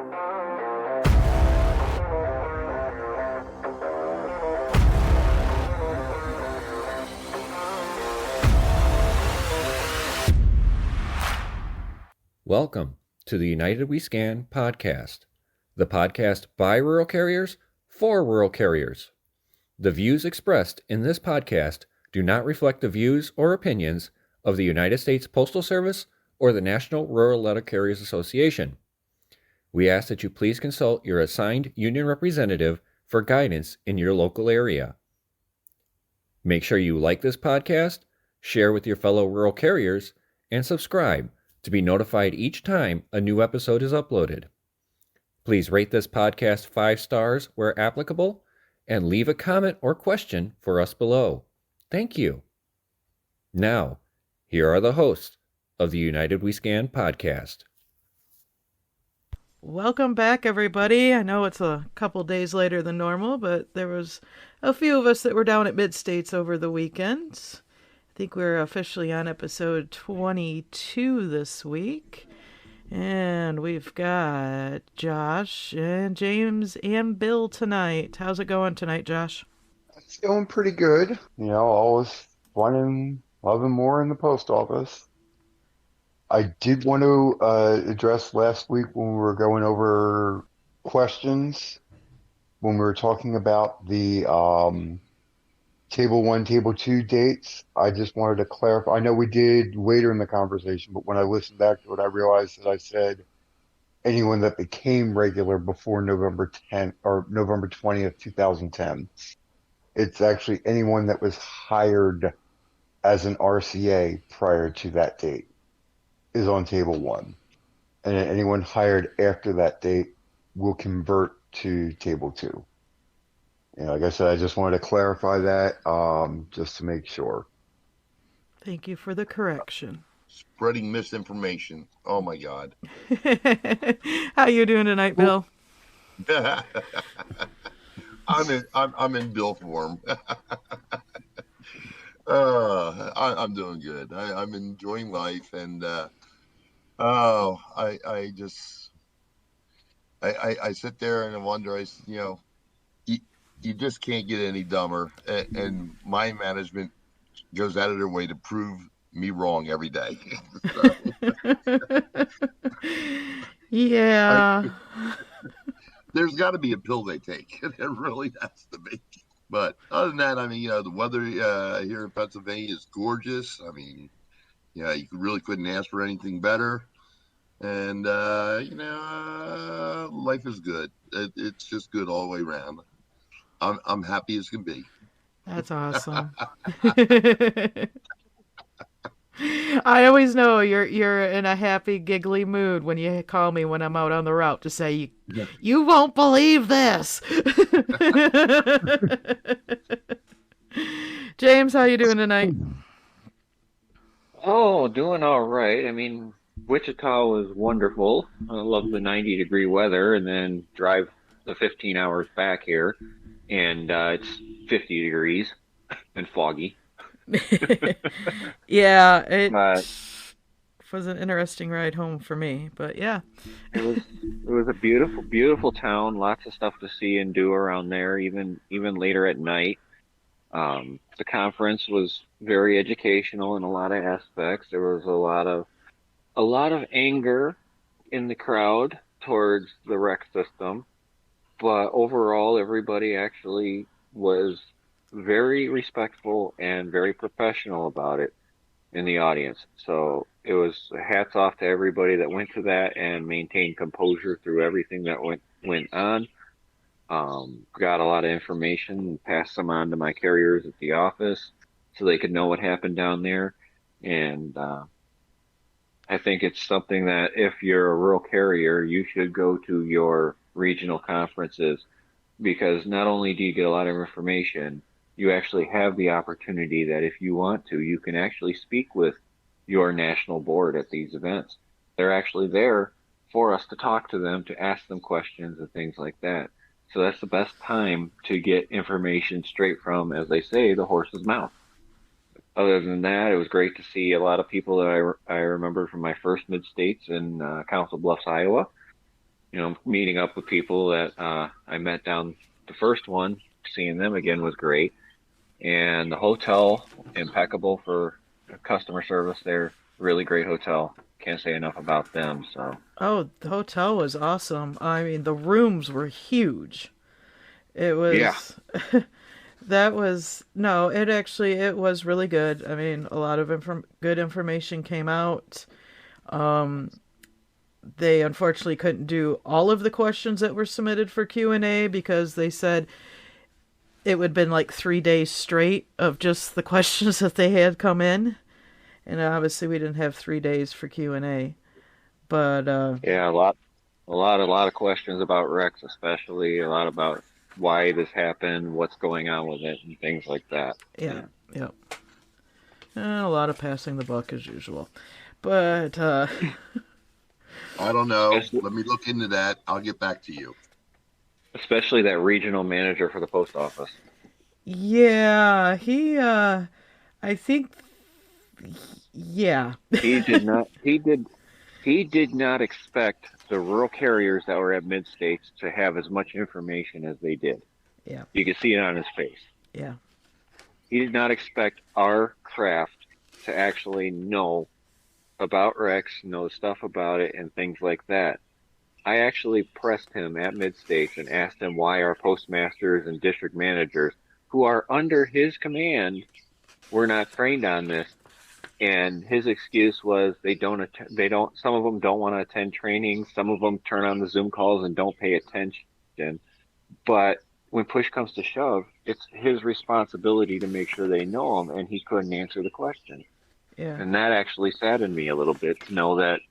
Welcome to the United We Scan podcast, the podcast by rural carriers for rural carriers. The views expressed in this podcast do not reflect the views or opinions of the United States Postal Service or the National Rural Letter Carriers Association. We ask that you please consult your assigned union representative for guidance in your local area. Make sure you like this podcast, share with your fellow rural carriers, and subscribe to be notified each time a new episode is uploaded. Please rate this podcast 5 stars where applicable, and leave a comment or question for us below. Thank you. Now, here are the hosts of the United We Scan podcast. Welcome back, everybody. I know it's a couple days later than normal, but there was a few of us that were down at Mid-States over the weekend. I think we're officially on episode 22 this week. And we've got Josh and James and Bill tonight. How's it going tonight, Josh? It's going pretty good. You know, always wanting, loving more in the post office. I did want to address last week when we were going over questions, when we were talking about the Table 1, Table 2 dates. I just wanted to clarify. I know we did later in the conversation, but when I listened back to it, I realized that I said anyone that became regular before November 10th or November 20th, 2010. It's actually anyone that was hired as an RCA prior to that date is on Table 1. And then anyone hired after that date will convert to Table 2. You know, like I said, I just wanted to clarify that, just to make sure. Thank you for the correction. Spreading misinformation. Oh my God. How you doing tonight, Bill? I'm in Bill form. I'm doing good. I'm enjoying life, and I sit there and I wonder, you just can't get any dumber, and my management goes out of their way to prove me wrong every day. Yeah. There's got to be a pill they take. There really has to be. But other than that, the weather here in Pennsylvania is gorgeous. You really couldn't ask for anything better. And, life is good. It's just good all the way around. I'm happy as can be. That's awesome. I always know you're in a happy, giggly mood when you call me when I'm out on the route to say, you won't believe this. James, how you doing tonight? Oh, doing all right. Wichita was wonderful. I love the 90-degree weather, and then drive the 15 hours back here, and it's 50 degrees and foggy. Yeah, it was an interesting ride home for me, but yeah. It was a beautiful, beautiful town. Lots of stuff to see and do around there, even later at night. The conference was very educational in a lot of aspects. There was a lot of anger in the crowd towards the rec system, but overall everybody actually was very respectful and very professional about it in the audience. So it was hats off to everybody that went to that and maintained composure through everything that went on. Got a lot of information and passed some on to my carriers at the office so they could know what happened down there. And I think it's something that if you're a rural carrier, you should go to your regional conferences, because not only do you get a lot of information, you actually have the opportunity that if you want to, you can actually speak with your national board at these events. They're actually there for us to talk to them, to ask them questions and things like that. So that's the best time to get information straight from, as they say, the horse's mouth. Other than that, it was great to see a lot of people that I remember from my first Mid-States in Council Bluffs, Iowa. meeting up with people that I met down the first one, seeing them again was great. And the hotel, impeccable for customer service there. Really great hotel. Can't say enough about them. So. Oh, the hotel was awesome. I mean, the rooms were huge. It was. Yeah. That was no. It was really good. I mean, a lot of good information came out. They unfortunately couldn't do all of the questions that were submitted for Q&A because they said it would have been like 3 days straight of just the questions that they had come in. And obviously we didn't have 3 days for Q&A. But yeah, a lot of questions about Rex, especially a lot about why this happened, what's going on with it, and things like that. Yeah. And a lot of passing the buck as usual. But I don't know. Let me look into that. I'll get back to you. Especially that regional manager for the post office. Yeah, I think, yeah. He did not expect the rural carriers that were at Mid-States to have as much information as they did. Yeah. You could see it on his face. Yeah. He did not expect our craft to actually know about Rex, know stuff about it, and things like that. I actually pressed him at Mid-States and asked him why our postmasters and district managers, who are under his command, were not trained on this. And his excuse was some of them don't want to attend training. Some of them turn on the Zoom calls and don't pay attention. But when push comes to shove, it's his responsibility to make sure they know him, and he couldn't answer the question. Yeah. And that actually saddened me a little bit to know that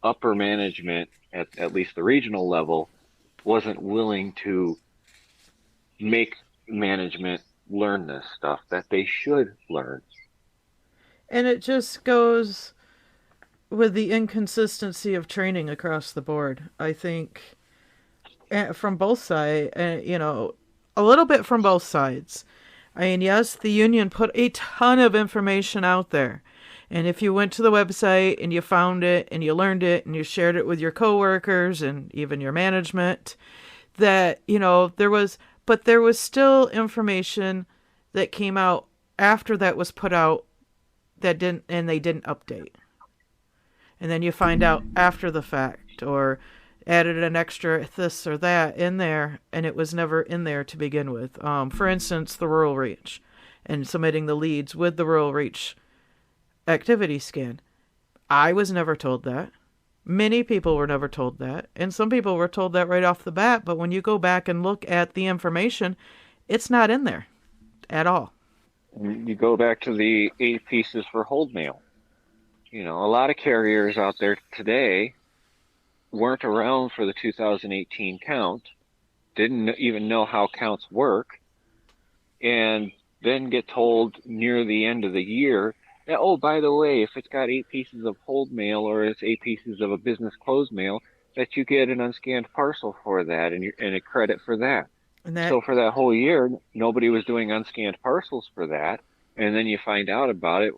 upper management, at least the regional level, wasn't willing to make management learn this stuff that they should learn. And it just goes with the inconsistency of training across the board. I think from both sides, a little bit from both sides. I mean, yes, the union put a ton of information out there. And if you went to the website and you found it and you learned it and you shared it with your coworkers and even your management, that, there was still information that came out after that was put out they didn't update. And then you find out after the fact, or added an extra this or that in there, and it was never in there to begin with. For instance, the rural reach, and submitting the leads with the rural reach activity scan. I was never told that. Many people were never told that, and some people were told that right off the bat, but when you go back and look at the information, it's not in there at all. You go back to the 8 pieces for hold mail. A lot of carriers out there today weren't around for the 2018 count, didn't even know how counts work, and then get told near the end of the year that, oh, by the way, if it's got 8 pieces of hold mail or it's 8 pieces of a business close mail, that you get an unscanned parcel for that and a credit for that. So for that whole year, nobody was doing unscanned parcels for that. And then you find out about it,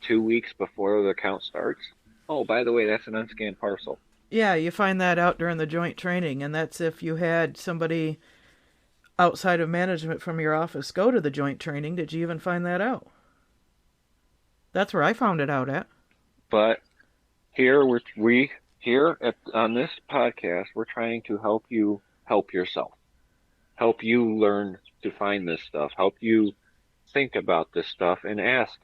2 weeks before the count starts? Oh, by the way, that's an unscanned parcel. Yeah, you find that out during the joint training, and that's if you had somebody outside of management from your office go to the joint training. Did you even find that out? That's where I found it out at. But here on this podcast, we're trying to help you help yourself. Help you learn to find this stuff. Help you think about this stuff and ask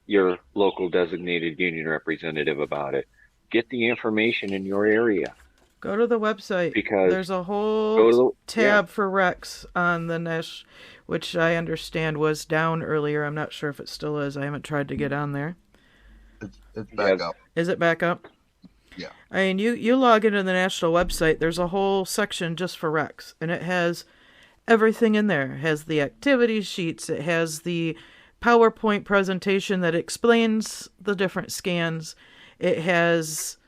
your local designated union representative about it. Get the information in your area. Go to the website. Because there's a whole tab for Rex on the Nash, which I understand was down earlier. I'm not sure if it still is. I haven't tried to get on there. It's back up. Is it back up? Yeah. I mean, you log into the national website. There's a whole section just for Rex, and it has everything in there. It has the activity sheets. It has the PowerPoint presentation that explains the different scans. It has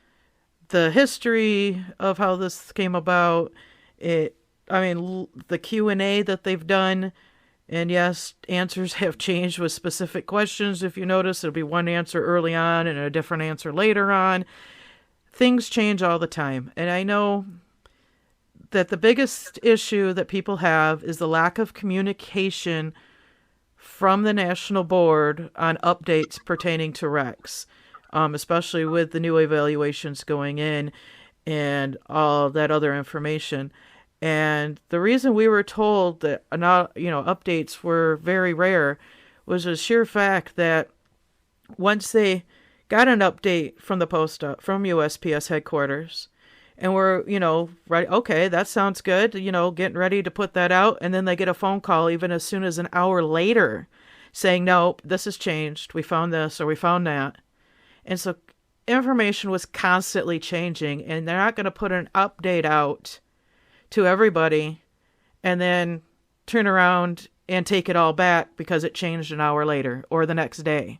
the history of how this came about. The Q&A that they've done. And yes, answers have changed with specific questions. If you notice, it'll be one answer early on and a different answer later on. Things change all the time. And I know that the biggest issue that people have is the lack of communication from the national board on updates pertaining to recs, especially with the new evaluations going in and all that other information. And the reason we were told that updates were very rare was the sheer fact that once they got an update from the from USPS headquarters, and we're, right, okay, that sounds good, getting ready to put that out, and then they get a phone call even as soon as an hour later saying, no, this has changed, we found this or we found that. And so information was constantly changing, and they're not going to put an update out to everybody and then turn around and take it all back because it changed an hour later or the next day.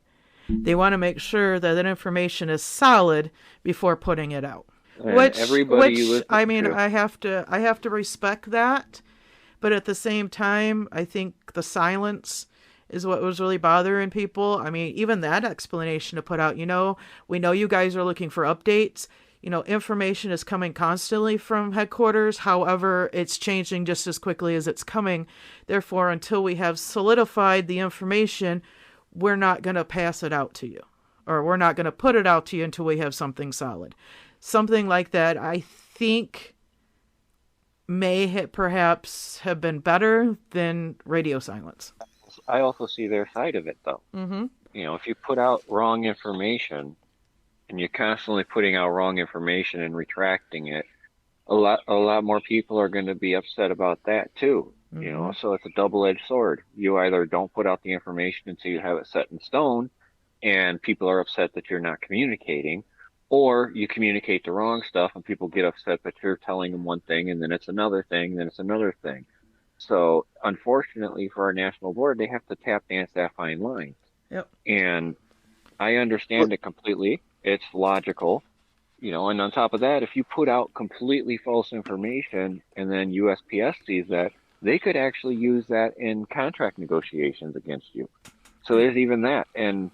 They want to make sure that information is solid before putting it out. And Which I mean, to. I have to respect that, but at the same time, I think the silence is what was really bothering people. I mean, even that explanation to put out, we know you guys are looking for updates. Information is coming constantly from headquarters. However, it's changing just as quickly as it's coming. Therefore, until we have solidified the information, we're not going to pass it out to you, or we're not going to put it out to you until we have something solid. Something like that, I think, may perhaps have been better than radio silence. I also see their side of it, though. Mm-hmm. If you put out wrong information and you're constantly putting out wrong information and retracting it, a lot more people are going to be upset about that too. Mm-hmm. So it's a double-edged sword. You either don't put out the information until you have it set in stone, and people are upset that you're not communicating, or you communicate the wrong stuff and people get upset that you're telling them one thing and then it's another thing, then it's another thing. So unfortunately for our national board, they have to tap dance that fine line. Yep. And I understand it completely. It's logical. And on top of that, if you put out completely false information and then USPS sees that, they could actually use that in contract negotiations against you. So there's even that. And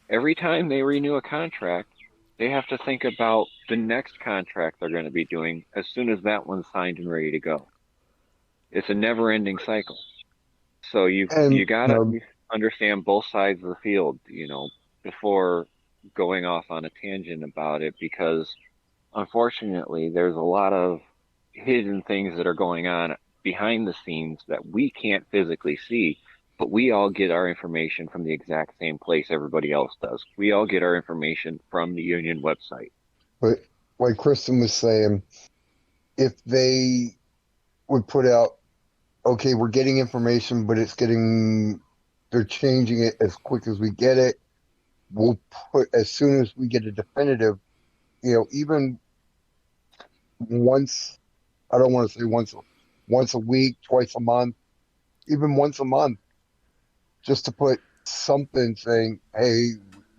every time they renew a contract, they have to think about the next contract they're going to be doing as soon as that one's signed and ready to go. It's a never-ending cycle. So you got to understand both sides of the field, before going off on a tangent about it, because unfortunately there's a lot of hidden things that are going on behind the scenes that we can't physically see, but we all get our information from the exact same place everybody else does. We all get our information from the union website. But like Kristen was saying, if they would put out, okay, we're getting information, but they're changing it as quick as we get it. We'll put, as soon as we get a definitive, even once, I don't want to say once a week, twice a month, even once a month, just to put something saying, hey,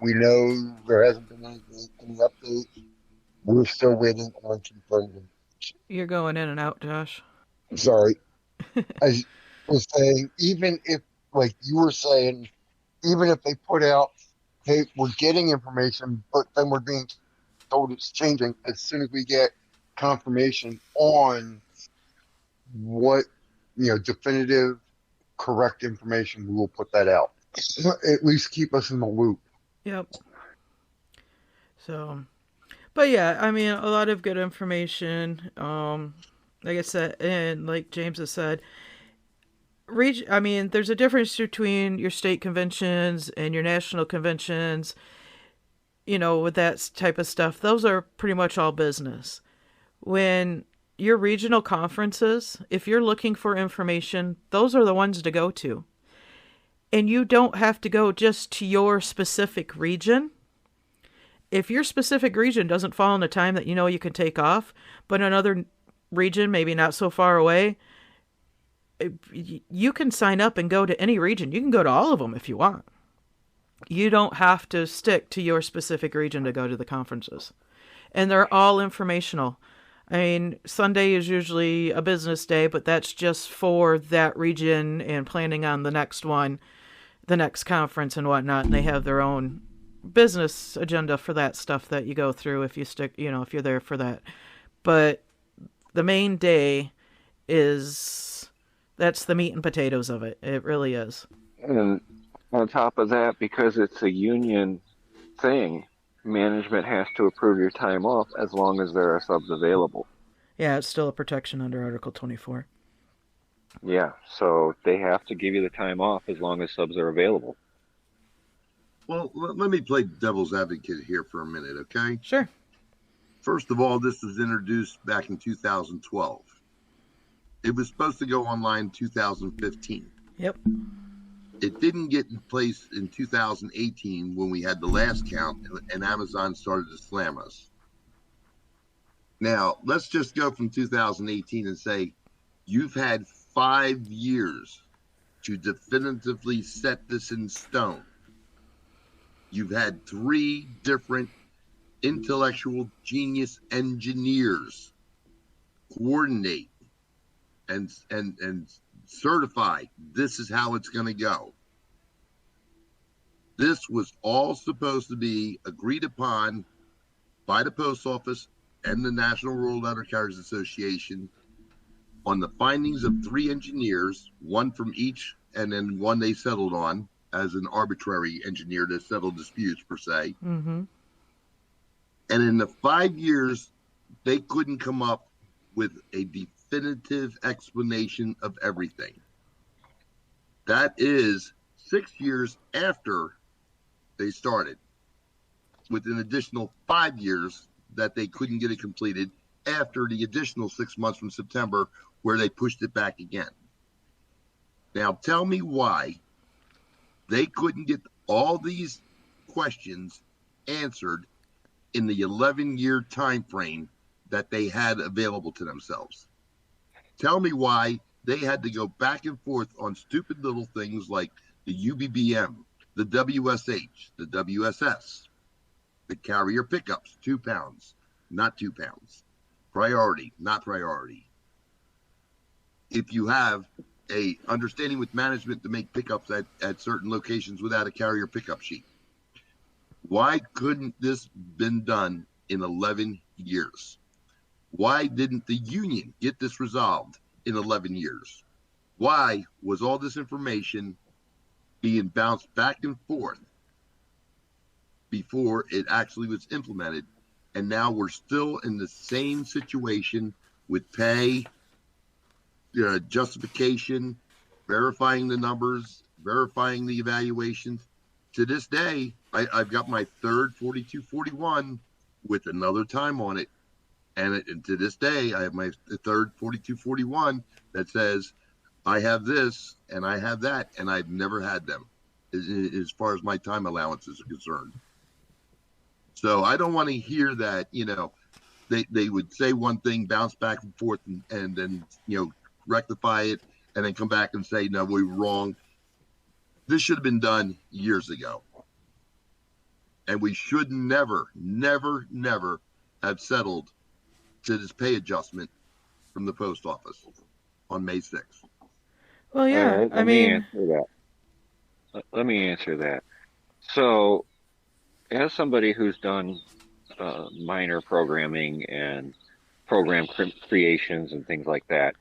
we know there hasn't been any update. We're still waiting on confirmation. You're going in and out, Josh. Sorry. I was saying, even if, like you were saying, even if they put out, hey, we're getting information, but then we're being told it's changing, as soon as we get confirmation on what, definitive, correct information, we will put that out. At least keep us in the loop. Yep. So, but yeah, I mean, a lot of good information. Like I said, and like James has said, there's a difference between your state conventions and your national conventions. With that type of stuff, those are pretty much all business. When your regional conferences, if you're looking for information, those are the ones to go to. And you don't have to go just to your specific region. If your specific region doesn't fall in the time that you can take off, but another region, maybe not so far away, you can sign up and go to any region. You can go to all of them if you want. You don't have to stick to your specific region to go to the conferences. And they're all informational. I mean, Sunday is usually a business day, but that's just for that region and planning on the next one, the next conference and whatnot. And they have their own business agenda for that stuff that you go through if you stick, if you're there for that. But the main day is that's the meat and potatoes of it. It really is. And on top of that, because it's a union thing, management has to approve your time off as long as there are subs available. Yeah, it's still a protection under Article 24. Yeah, so they have to give you the time off as long as subs are available. Well, let me play devil's advocate here for a minute, okay? Sure. First of all, this was introduced back in 2012. It was supposed to go online in 2015. Yep. It didn't get in place in 2018 when we had the last count and Amazon started to slam us. Now, let's just go from 2018 and say you've had 5 years to definitively set this in stone. You've had 3 different intellectual genius engineers coordinate and certify this is how it's going to go. This was all supposed to be agreed upon by the Post Office and the National Rural Letter Carriers Association on the findings of 3 engineers, one from each, and then one they settled on as an arbitrary engineer to settle disputes, per se. Mm-hmm. And in the 5 years, they couldn't come up with a definitive explanation of everything. That is 6 years after they started, with an additional 5 years that they couldn't get it completed after the additional 6 months from September where they pushed it back again. Now tell me why they couldn't get all these questions answered in the 11-year time frame that they had available to themselves. Tell me why they had to go back and forth on stupid little things like the UBBM, the WSH, the WSS, the carrier pickups, 2 pounds, not 2 pounds, priority, not priority. If you have a understanding with management to make pickups at certain locations without a carrier pickup sheet, why couldn't this been done in 11 years? Why didn't the union get this resolved in 11 years? Why was all this information being bounced back and forth before it actually was implemented? And now we're still in the same situation with pay, justification, verifying the numbers, verifying the evaluations. To this day, I've got my third 4241 with another time on it. And to this day, I have my third 4241 that says I have this and I have that, and I've never had them as far as my time allowances are concerned. So I don't want to hear that, they would say one thing, bounce back and forth, and then, rectify it, and then come back and say, no, we were wrong. This should have been done years ago. And we should never, never, never have settled to this pay adjustment from the post office on May 6th. Well, yeah, right, let me answer that. So, as somebody who's done minor programming and program creations and things like that,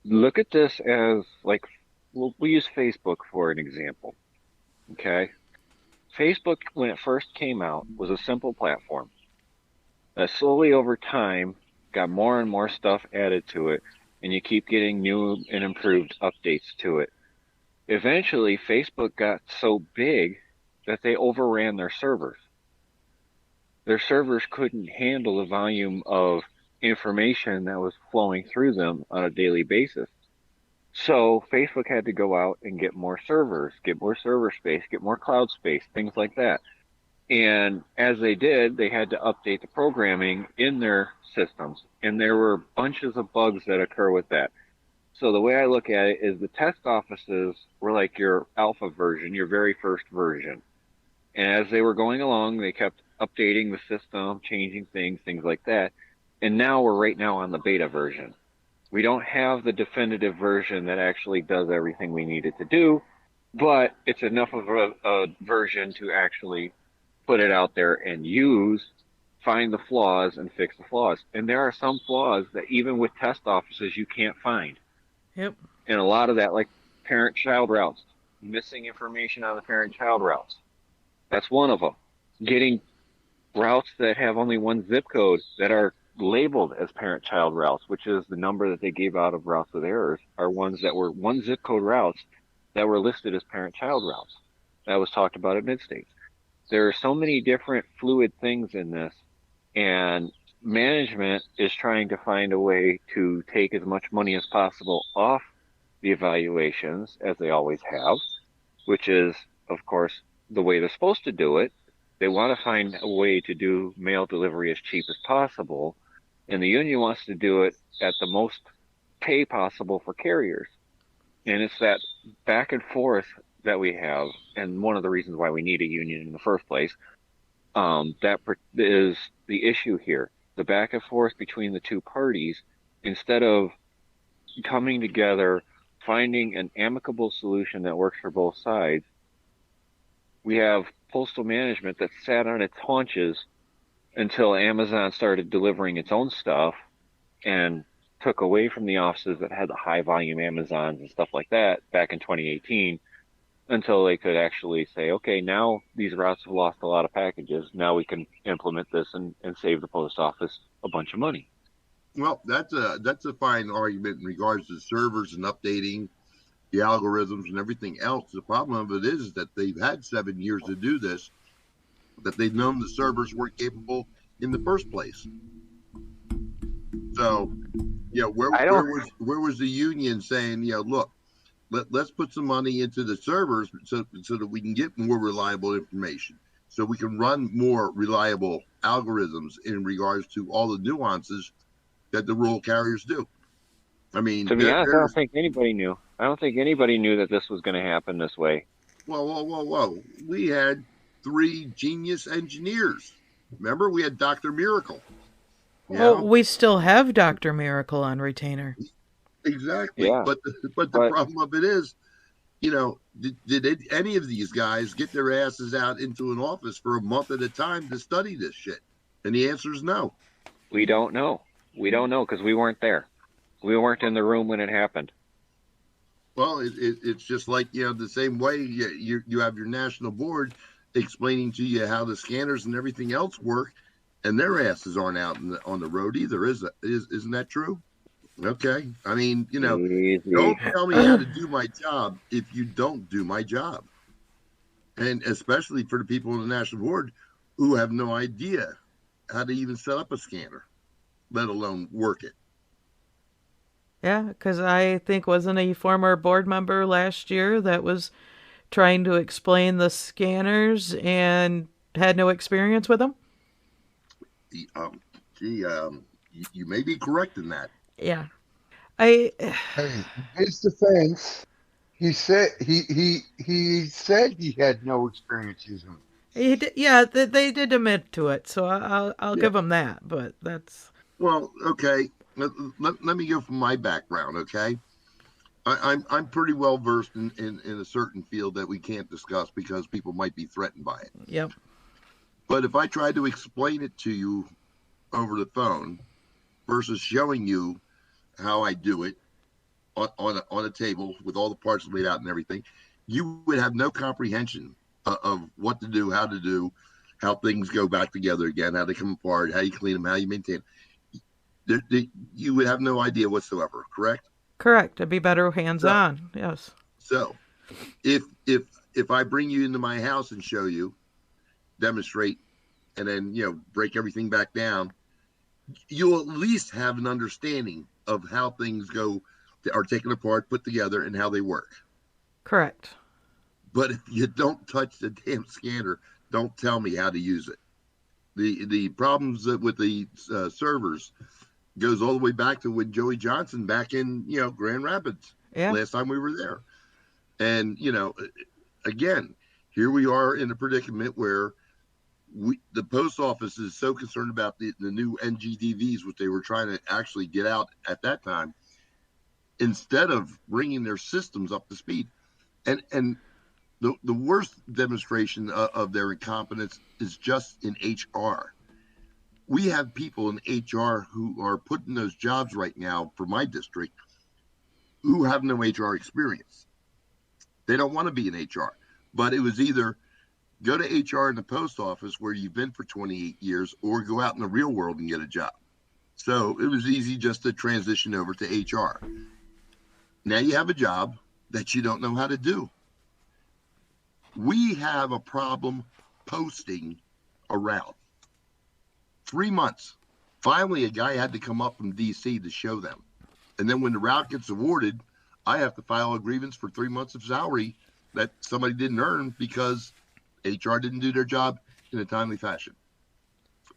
look at this as, like, we'll use Facebook for an example, okay? Facebook, when it first came out, was a simple platform that slowly over time got more and more stuff added to it, and you keep getting new and improved updates to it. Eventually, Facebook got so big that they overran their servers. Their servers couldn't handle the volume of information that was flowing through them on a daily basis. So Facebook had to go out and get more servers, get more server space, get more cloud space, things like that. And as they did, they had to update the programming in their systems. And there were bunches of bugs that occur with that. So the way I look at it is the test offices were like your alpha version, your very first version. And as they were going along, they kept updating the system, changing things like that. And now we're right now on the beta version. We don't have the definitive version that actually does everything we need it to do, but it's enough of a version to actually put it out there and use find the flaws and fix the flaws. And there are some flaws that even with test offices you can't find. Yep. And a lot of that, like parent-child routes, missing information on the parent-child routes. That's one of them. Getting routes that have only one zip code that are labeled as parent-child routes, which is the number that they gave out of routes with errors, are ones that were one zip code routes that were listed as parent-child routes. That was talked about at Mid-States. There are so many different fluid things in this, and management is trying to find a way to take as much money as possible off the evaluations, as they always have, which is, of course, the way they're supposed to do it. They want to find a way to do mail delivery as cheap as possible, and the union wants to do it at the most pay possible for carriers. And it's that back and forth that we have, and one of the reasons why we need a union in the first place, that is the issue here. The back and forth between the two parties, instead of coming together, finding an amicable solution that works for both sides, we have postal management that sat on its haunches until Amazon started delivering its own stuff and took away from the offices that had the high volume Amazons and stuff like that back in 2018, until they could actually say, okay, now these routes have lost a lot of packages. Now we can implement this and save the post office a bunch of money. Well, that's a fine argument in regards to servers and updating the algorithms and everything else. The problem of it is that they've had 7 years to do this, that they've known the servers weren't capable in the first place. So, where was the union saying, look, let's put some money into the servers so that we can get more reliable information, so we can run more reliable algorithms in regards to all the nuances that the rural carriers do. I mean, to be honest, I don't think anybody knew. I don't think anybody knew that this was going to happen this way. Whoa. We had 3 genius engineers. Remember, we had Dr. Miracle. Well, we still have Dr. Miracle on retainer. Exactly. Yeah. But the problem of it is, did any of these guys get their asses out into an office for a month at a time to study this shit? And the answer is no. We don't know. We don't know because we weren't there. We weren't in the room when it happened. Well, it's just like, the same way you have your national board explaining to you how the scanners and everything else work, and their asses aren't out on the road either. Isn't that true? Okay. I mean, don't tell me how to do my job if you don't do my job. And especially for the people in the national board who have no idea how to even set up a scanner, let alone work it. Yeah, because I think wasn't a former board member last year that was trying to explain the scanners and had no experience with them? You may be correct in that. Yeah. Hey, in his defense, he said he said he had no experience using them. They did admit to it, so I'll give them that. But that's well, okay. Let me go from my background, okay? I'm pretty well versed in a certain field that we can't discuss because people might be threatened by it. Yep. But if I try to explain it to you over the phone versus showing you how I do it on a table with all the parts laid out and everything, you would have no comprehension of what to do, how to do, how things go back together again, how they come apart, how you clean them, how you maintain them. You would have no idea whatsoever, correct? Correct. It'd be better hands-on. Yes. So, if I bring you into my house and show you, demonstrate, and then break everything back down, you'll at least have an understanding of how things are taken apart, put together, and how they work. Correct. But if you don't touch the damn scanner, don't tell me how to use it. The problems with the servers goes all the way back to when Joey Johnson back in Grand Rapids, last time we were there. And again, here we are in a predicament where the post office is so concerned about the new NGDVs, which they were trying to actually get out at that time, instead of bringing their systems up to speed. And the worst demonstration of their incompetence is just in HR. we have people in HR who are put in those jobs right now for my district who have no HR experience. They don't want to be in HR, but it was either go to HR in the post office where you've been for 28 years or go out in the real world and get a job. So it was easy just to transition over to HR. Now you have a job that you don't know how to do. We have a problem posting around. 3 months. Finally, a guy had to come up from DC to show them. And then when the route gets awarded, I have to file a grievance for 3 months of salary that somebody didn't earn because HR didn't do their job in a timely fashion.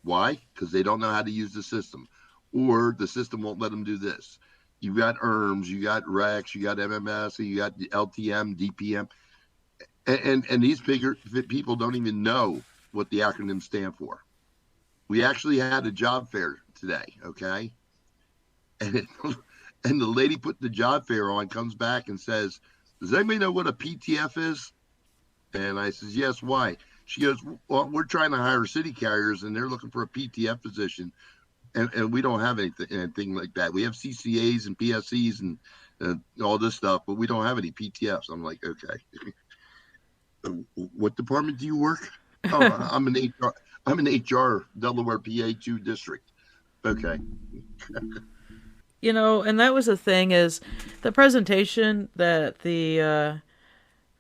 Why? Because they don't know how to use the system, or the system won't let them do this. You got ERMs, you got REX, you got MMS, you got LTM, DPM, and these people don't even know what the acronyms stand for. We actually had a job fair today, okay? And the lady putting the job fair on comes back and says, does anybody know what a PTF is? And I says, yes, why? She goes, well, we're trying to hire city carriers, and they're looking for a PTF position, and we don't have anything like that. We have CCAs and PSCs and all this stuff, but we don't have any PTFs. I'm like, okay. What department do you work? Oh, I'm an HR. I'm an HR Delaware PA2 district. Okay. You know, and that was the thing is the presentation that the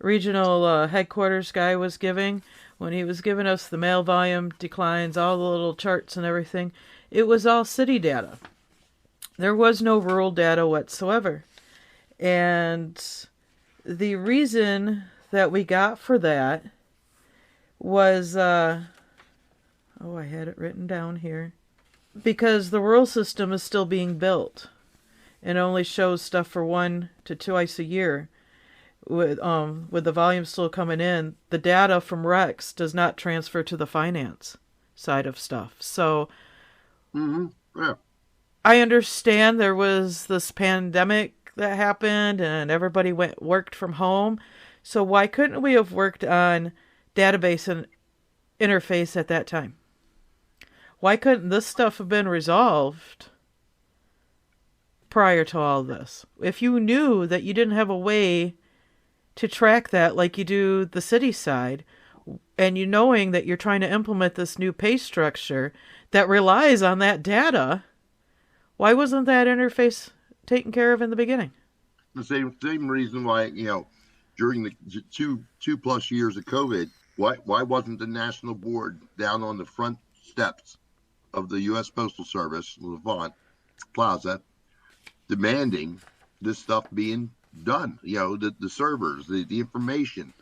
regional headquarters guy was giving when he was giving us the mail volume declines, all the little charts and everything. It was all city data. There was no rural data whatsoever. And the reason that we got for that was, I had it written down here. Because the rural system is still being built and only shows stuff for 1 to 2 twice a year. With the volume still coming in, the data from REX does not transfer to the finance side of stuff. So Yeah. I understand there was this pandemic that happened and everybody worked from home. So why couldn't we have worked on database and interface at that time? Why couldn't this stuff have been resolved prior to all this? If you knew that you didn't have a way to track that like you do the city side, and you knowing that you're trying to implement this new pay structure that relies on that data, why wasn't that interface taken care of in the beginning? The same reason why, during the two plus years of COVID, why wasn't the national board down on the front steps of the U.S. Postal Service, Levant Plaza, demanding this stuff being done? The servers, the information,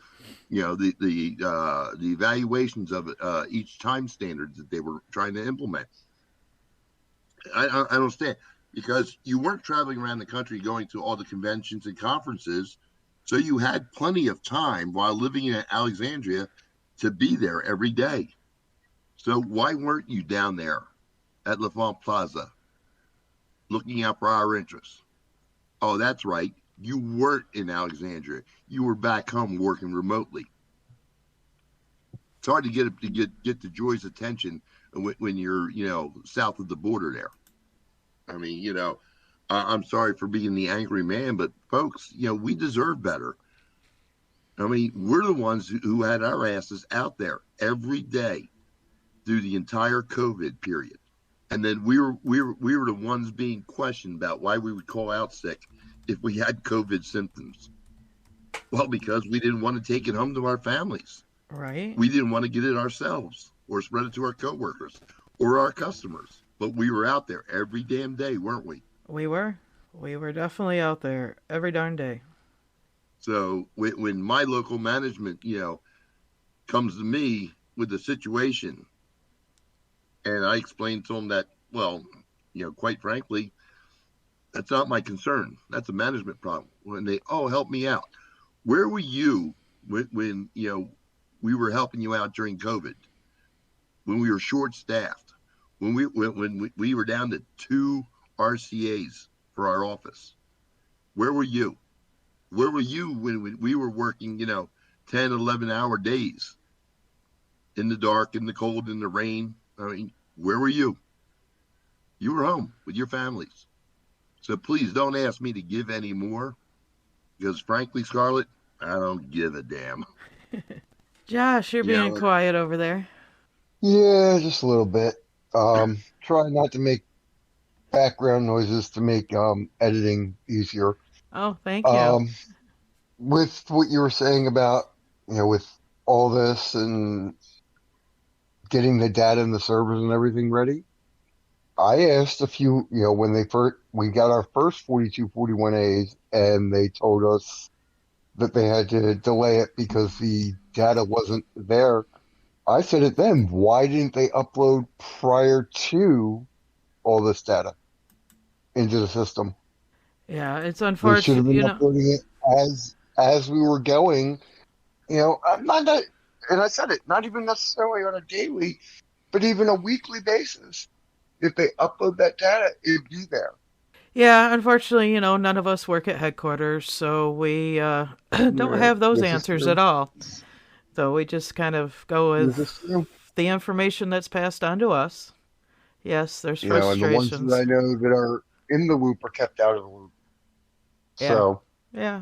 the evaluations of each time standards that they were trying to implement. I don't understand, because you weren't traveling around the country going to all the conventions and conferences, so you had plenty of time while living in Alexandria to be there every day. So why weren't you down there at Levant Plaza looking out for our interests? Oh, that's right. You weren't in Alexandria. You were back home working remotely. It's hard to get the Joy's attention when you're, south of the border there. I mean, I'm sorry for being the angry man, but folks, we deserve better. I mean, we're the ones who had our asses out there every day through the entire COVID period. And then we were the ones being questioned about why we would call out sick if we had COVID symptoms. Well, because we didn't want to take it home to our families. Right. We didn't want to get it ourselves or spread it to our coworkers or our customers. But we were out there every damn day, weren't we? We were. We were definitely out there every darn day. So when my local management, comes to me with the situation, and I explained to them that, well, quite frankly, that's not my concern. That's a management problem. When they, help me out. Where were you when we were helping you out during COVID? When we were short-staffed? When we were down to 2 RCAs for our office? Where were you? Where were you when we were working, 10, 11-hour days in the dark, in the cold, in the rain? I mean, Where were you? You were home with your families. So please don't ask me to give any more because, frankly, Scarlett, I don't give a damn. Josh, you're being Yeah, quiet over there. Yeah, just a little bit. Try not to make background noises to make editing easier. Oh, thank you. Um, with what you were saying about, with all this and getting the data and the servers and everything ready, I asked a few, when we got our first 4241As and they told us that they had to delay it because the data wasn't there. I said it then, why didn't they upload prior to all this data into the system? Yeah, it's They should have unfortunate, been uploading it as we were going. I'm not that, and I said it, not even necessarily on a daily, but even a weekly basis. If they upload that data, it'd be there. Yeah, unfortunately, none of us work at headquarters, so we don't Right. have those This is answers true. at all. So we just kind of go This is with true. the information that's passed on to us. Yes, there's And the ones that I frustrations. know that are in the loop are kept out of the loop. Yeah, So, yeah,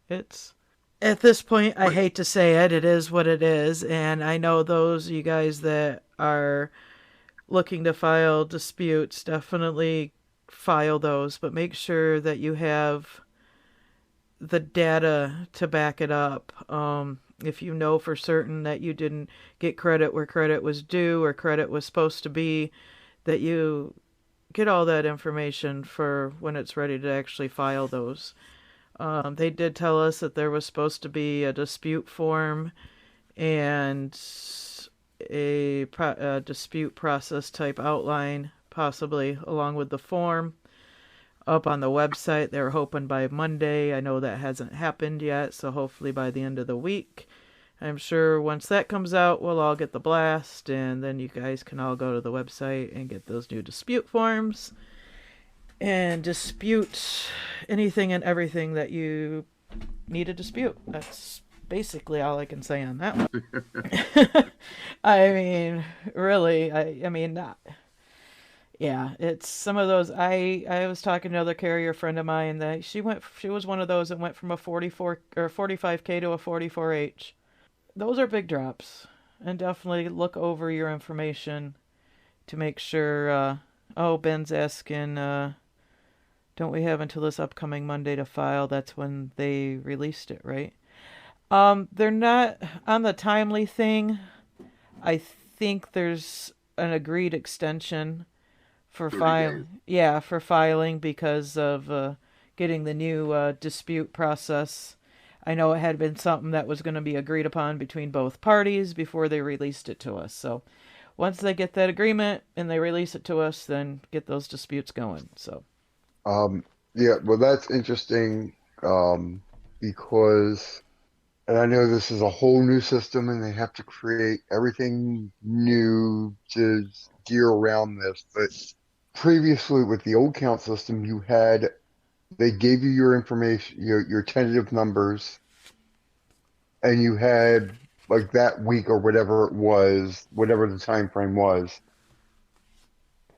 it's at this point, I but hate to say it, it is what it is, and I know those you guys that are looking to file disputes, definitely file those, but make sure that you have the data to back it up. If you know for certain that you didn't get credit where credit was due or credit was supposed to be, that you get all that information for when it's ready to actually file those. They did tell us that there was supposed to be a dispute form and a dispute process type outline, possibly along with the form, up on the website. They were hoping by Monday. I know that hasn't happened yet, so hopefully by the end of the week. I'm sure once that comes out, we'll all get the blast, and then you guys can all go to the website and get those new dispute forms and dispute anything and everything that you need to dispute. That's basically all I can say on that one. I mean, really, I mean, not. Yeah, it's some of those. I was talking to another carrier friend of mine that she was one of those that went from a 44 or 45K to a 44H. Those are big drops, and definitely look over your information to make sure. Oh, Ben's asking, don't we have until this upcoming Monday to file? That's when they released it, right? They're not on the timely thing. I think there's an agreed extension for 30 days. filing. Yeah, for filing because of getting the new dispute process. I know it had been something that was going to be agreed upon between both parties before they released it to us. So once they get that agreement and they release it to us, then get those disputes going. So yeah, well, that's interesting, because, and I know this is a whole new system and they have to create everything new to gear around this. But previously with the old count system, they gave you your information, your tentative numbers, and you had like that week or whatever it was, whatever the time frame was,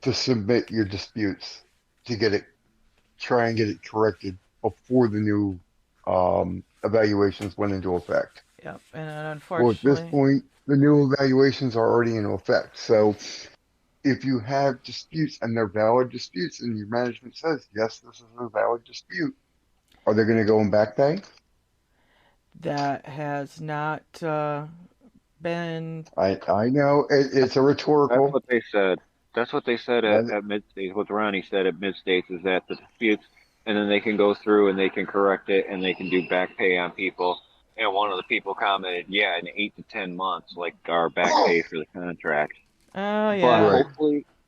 to submit your disputes to try and get it corrected before the new evaluations went into effect. yep, and Well, at this unfortunately, point, the new evaluations are already in effect. So if you have disputes and they're valid disputes and your management says, yes, this is a valid dispute, are they going to go in back pay? that has not been. I know it's a That's rhetorical. what they said. That's what they said That, at mid states. What Ronnie said at mid states is that the disputes, and then they can go through and they can correct it and they can do back pay on people. And one of the people commented, "Yeah, in 8 to 10 months, like our back pay for the contract." Oh But yeah, right.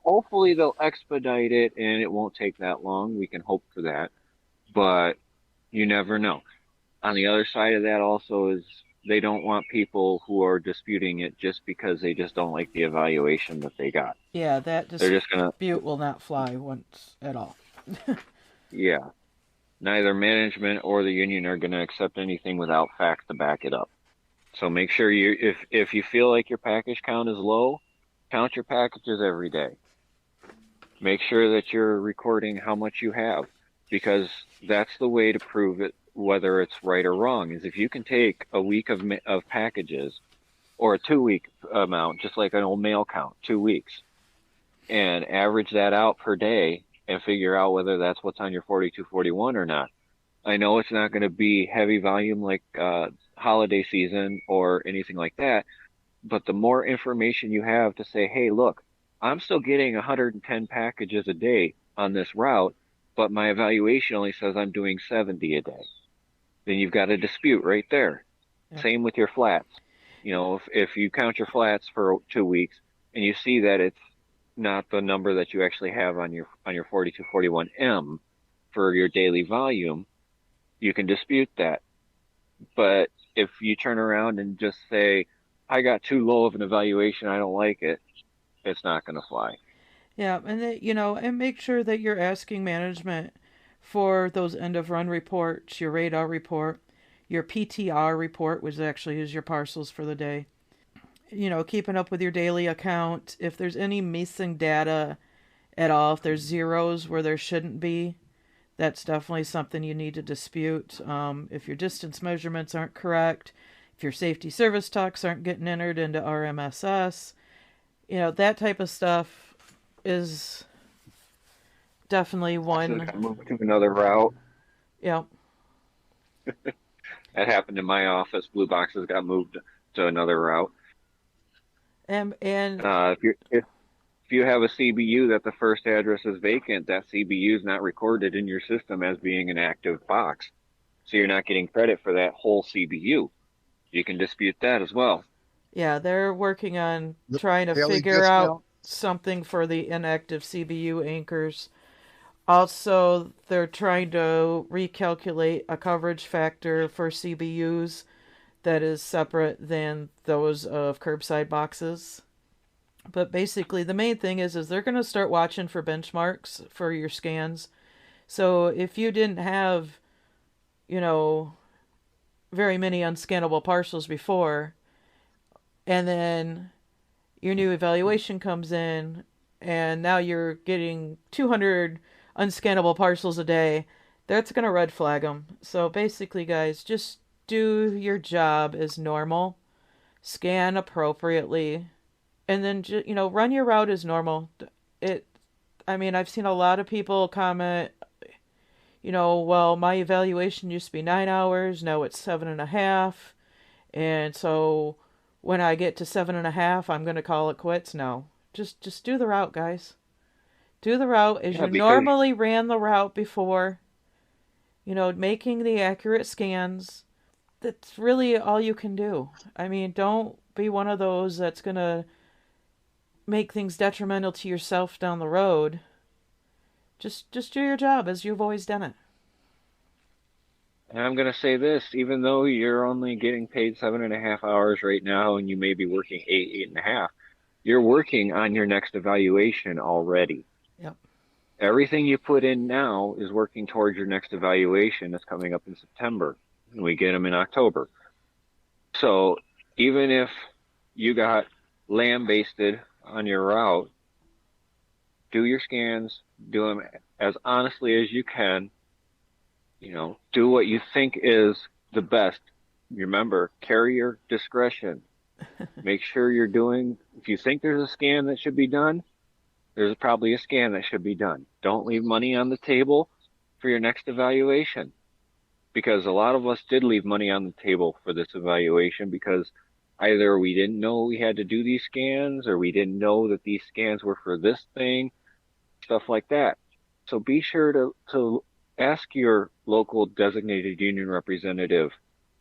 hopefully they'll expedite it and it won't take that long. We can hope for that, but you never know. On the other side of that also is they don't want people who are disputing it just because they just don't like the evaluation that they got. yeah, that They're just gonna, dispute will not fly once at all. yeah. Neither management or the union are gonna accept anything without facts to back it up. So make sure if you feel like your package count is low, Count your packages every day. Make sure that you're recording how much you have, because that's the way to prove it, whether it's right or wrong, is if you can take a week of packages or a 2 week amount, just like an old mail count, 2 weeks, and average that out per day and figure out whether that's what's on your 4241 or not. I know it's not going to be heavy volume like holiday season or anything like that, but the more information you have to say, hey, look, I'm still getting 110 packages a day on this route, but my evaluation only says I'm doing 70 a day. Then you've got a dispute right there. Yeah. Same with your flats. You know, if you count your flats for 2 weeks and you see that it's not the number that you actually have on your 4241M for your daily volume, you can dispute that. But if you turn around and just say, I got too low of an evaluation, I don't like it, it's not going to fly. Yeah, and and make sure that you're asking management for those end of run reports, your radar report, your PTR report, which actually is your parcels for the day. Keeping up with your daily account. If there's any missing data at all, if there's zeros where there shouldn't be, that's definitely something you need to dispute. If your distance measurements aren't correct, if your safety service talks aren't getting entered into RMSS, that type of stuff is definitely one. So move to another route. Yeah. That happened in my office. Blue boxes got moved to another route. And if you have a CBU that the first address is vacant, that CBU is not recorded in your system as being an active box. So you're not getting credit for that whole CBU. You can dispute that as well. Yeah, they're working on trying to figure out something for the inactive CBU anchors. Also, they're trying to recalculate a coverage factor for CBUs that is separate than those of curbside boxes. But basically, the main thing is they're going to start watching for benchmarks for your scans. So if you didn't have, very many unscannable parcels before, and then your new evaluation comes in, and now you're getting 200 unscannable parcels a day, that's going to red flag them. So basically, guys, just do your job as normal, scan appropriately, and then run your route as normal. I've seen a lot of people comment, well, my evaluation used to be 9 hours, now it's 7.5, and so when I get to 7.5, I'm going to call it quits. No, just do the route, guys. Do the route as you normally ran the route before. Making the accurate scans. That's really all you can do. Don't be one of those that's going to make things detrimental to yourself down the road. Just do your job as you've always done it. And I'm going to say this, even though you're only getting paid 7.5 hours right now and you may be working 8.5, you're working on your next evaluation already. Yep. Everything you put in now is working towards your next evaluation that's coming up in September, and we get them in October. So even if you got lambasted on your route, do your scans, do them as honestly as you can. Do what you think is the best. Remember, carrier discretion. Make sure you're doing, if you think there's a scan that should be done, there's probably a scan that should be done. Don't leave money on the table for your next evaluation, because a lot of us did leave money on the table for this evaluation because either we didn't know we had to do these scans, or we didn't know that these scans were for this thing, stuff like that. So be sure to ask your local designated union representative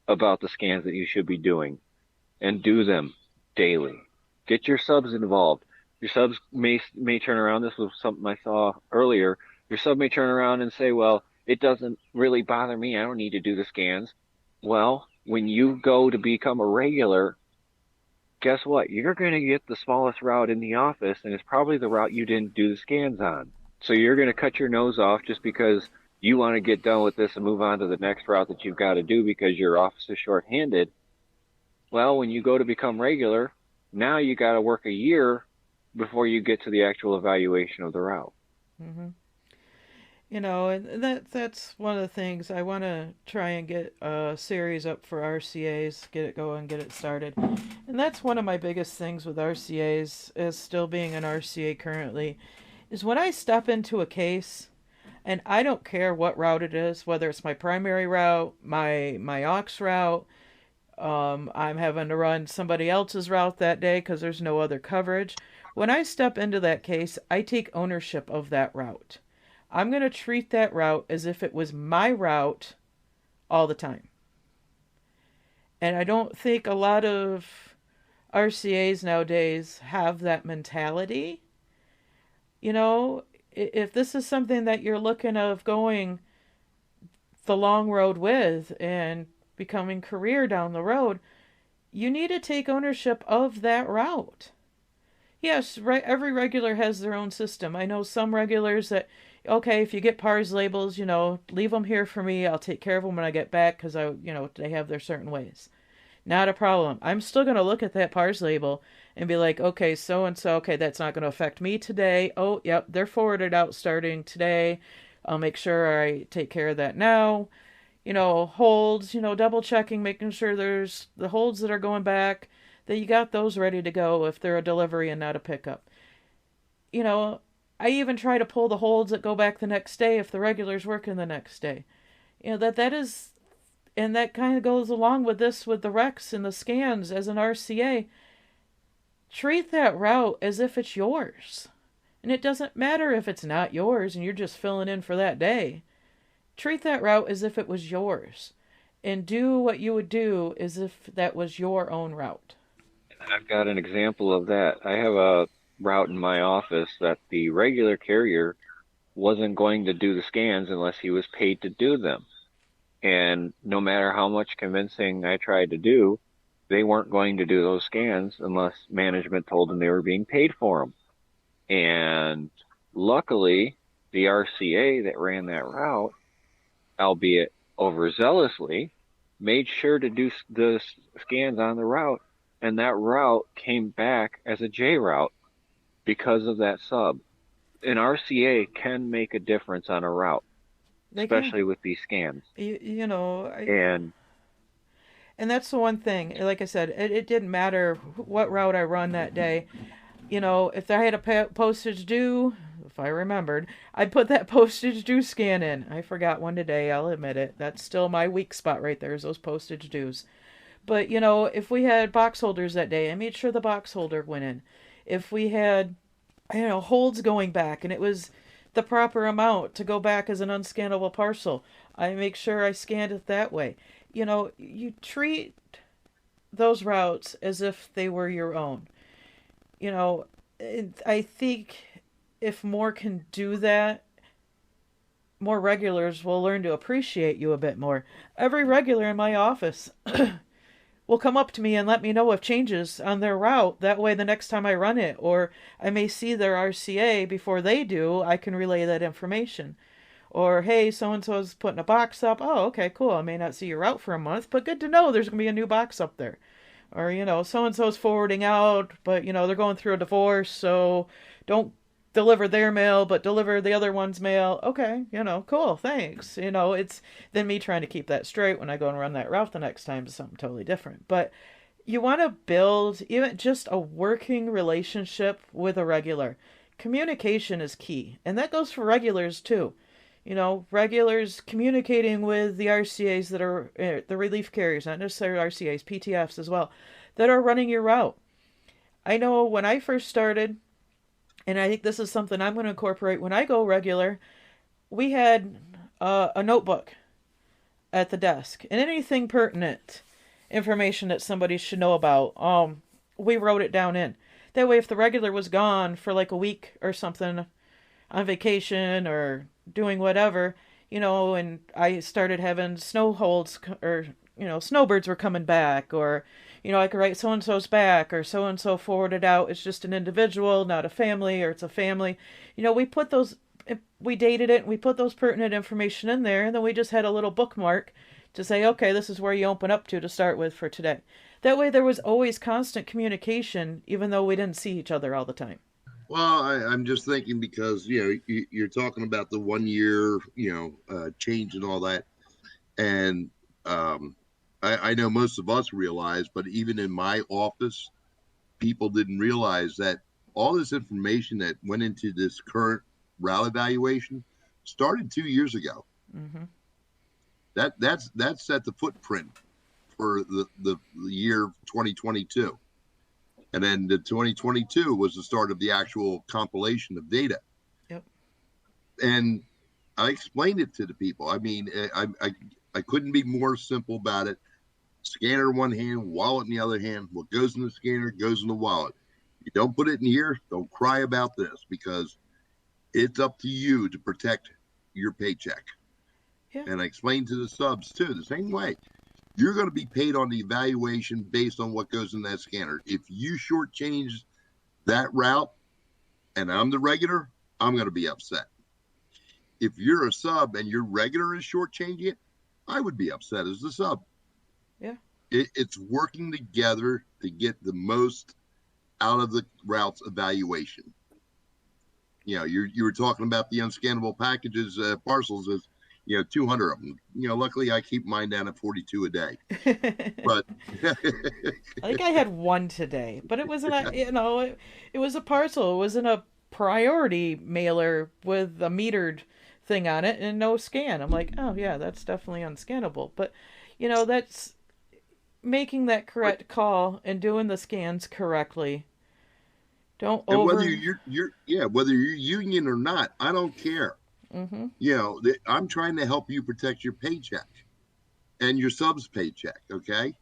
about the scans that you should be doing, and do them daily. Get your subs involved. Your subs may turn around. This was something I saw earlier. Your sub may turn around and say, well, it doesn't really bother me. I don't need to do the scans. Well, when you go to become a regular, guess what? You're going to get the smallest route in the office, and it's probably the route you didn't do the scans on. So you're going to cut your nose off just because you want to get done with this and move on to the next route that you've got to do because your office is shorthanded. Well, when you go to become regular, now you got to work a year before you get to the actual evaluation of the route. Mm-hmm. You know, and that's one of the things I want to try and get a series up for RCAs, get it going, get it started. And that's one of my biggest things with RCAs, as still being an RCA currently, is when I step into a case, and I don't care what route it is, whether it's my primary route, my aux route, I'm having to run somebody else's route that day because there's no other coverage. When I step into that case, I take ownership of that route. I'm going to treat that route as if it was my route all the time. And I don't think a lot of RCAs nowadays have that mentality. You know, if this is something that you're looking of going the long road with and becoming career down the road, you need to take ownership of that route. Yes, every regular has their own system. I know some regulars that, okay, if you get PARS labels, leave them here for me. I'll take care of them when I get back because they have their certain ways. Not a problem. I'm still going to look at that PARS label and be like, okay, so-and-so, okay, that's not going to affect me today. Oh, yep, they're forwarded out starting today. I'll make sure I take care of that now. Holds, double checking, making sure there's the holds that are going back, that you got those ready to go if they're a delivery and not a pickup. I even try to pull the holds that go back the next day if the regular's working the next day. That is, and that kind of goes along with this with the recs and the scans as an RCA. Treat that route as if it's yours. And it doesn't matter if it's not yours and you're just filling in for that day. Treat that route as if it was yours. And do what you would do as if that was your own route. I've got an example of that. I have a route in my office that the regular carrier wasn't going to do the scans unless he was paid to do them. And no matter how much convincing I tried to do, they weren't going to do those scans unless management told them they were being paid for them. And luckily, the RCA that ran that route, albeit overzealously, made sure to do the scans on the route, and that route came back as a J route because of that sub. An RCA can make a difference on a route, especially with these scans. And that's the one thing. Like I said, it didn't matter what route I run that day. If I had a postage due, if I remembered, I'd put that postage due scan in. I forgot one today, I'll admit it. That's still my weak spot right there, is those postage dues. But, if we had box holders that day, I made sure the box holder went in. If we had, holds going back and it was the proper amount to go back as an unscannable parcel, I make sure I scanned it that way. You treat those routes as if they were your own. I think if more can do that, more regulars will learn to appreciate you a bit more. Every regular in my office will come up to me and let me know of changes on their route. That way the next time I run it, or I may see their RCA before they do, I can relay that information. Or, hey, so-and-so's putting a box up. Oh, okay, cool. I may not see your route for a month, but good to know there's going to be a new box up there. Or, so-and-so's forwarding out, but, they're going through a divorce, so don't deliver their mail, but deliver the other one's mail. Okay, cool, thanks. It's then me trying to keep that straight when I go and run that route the next time is something totally different. But you want to build even just a working relationship with a regular. Communication is key, and that goes for regulars too. Regulars communicating with the RCAs that are the relief carriers, not necessarily RCAs, PTFs as well, that are running your route. I know when I first started, and I think this is something I'm going to incorporate when I go regular, we had a notebook at the desk, and anything pertinent information that somebody should know about, we wrote it down in. That way, if the regular was gone for like a week or something on vacation or doing whatever, and I started having snow holds or, snowbirds were coming back, or, I could write so-and-so's back, or so-and-so forwarded out. It's just an individual, not a family, or it's a family. We dated it, and we put those pertinent information in there, and then we just had a little bookmark to say, okay, this is where you open up to start with for today. That way there was always constant communication, even though we didn't see each other all the time. Well, I'm just thinking because you're talking about the 1 year change and all that, and I know most of us realize, but even in my office, people didn't realize that all this information that went into this current route evaluation started 2 years ago. Mm-hmm. That set the footprint for the year 2022. And then the 2022 was the start of the actual compilation of data. Yep. And I explained it to the people. I mean, I couldn't be more simple about it. Scanner in one hand, wallet in the other hand. What goes in the scanner goes in the wallet. You don't put it in here, don't cry about this, because it's up to you to protect your paycheck. Yeah. And I explained to the subs too, the same way. You're going to be paid on the evaluation based on what goes in that scanner. If you shortchange that route and I'm the regular, I'm going to be upset. If you're a sub and your regular is shortchanging it, I would be upset as the sub. Yeah. It's working together to get the most out of the route's evaluation. You were talking about the unscannable packages, parcels as 200 of them. Luckily I keep mine down at 42 a day. But I think I had one today, but it wasn't it was a parcel. It wasn't a priority mailer with a metered thing on it and no scan. I'm like, oh yeah, that's definitely unscannable. But that's making that correct call and doing the scans correctly. Don't and over. whether whether you're union or not, I don't care. Mm-hmm. I'm trying to help you protect your paycheck and your sub's paycheck. Okay.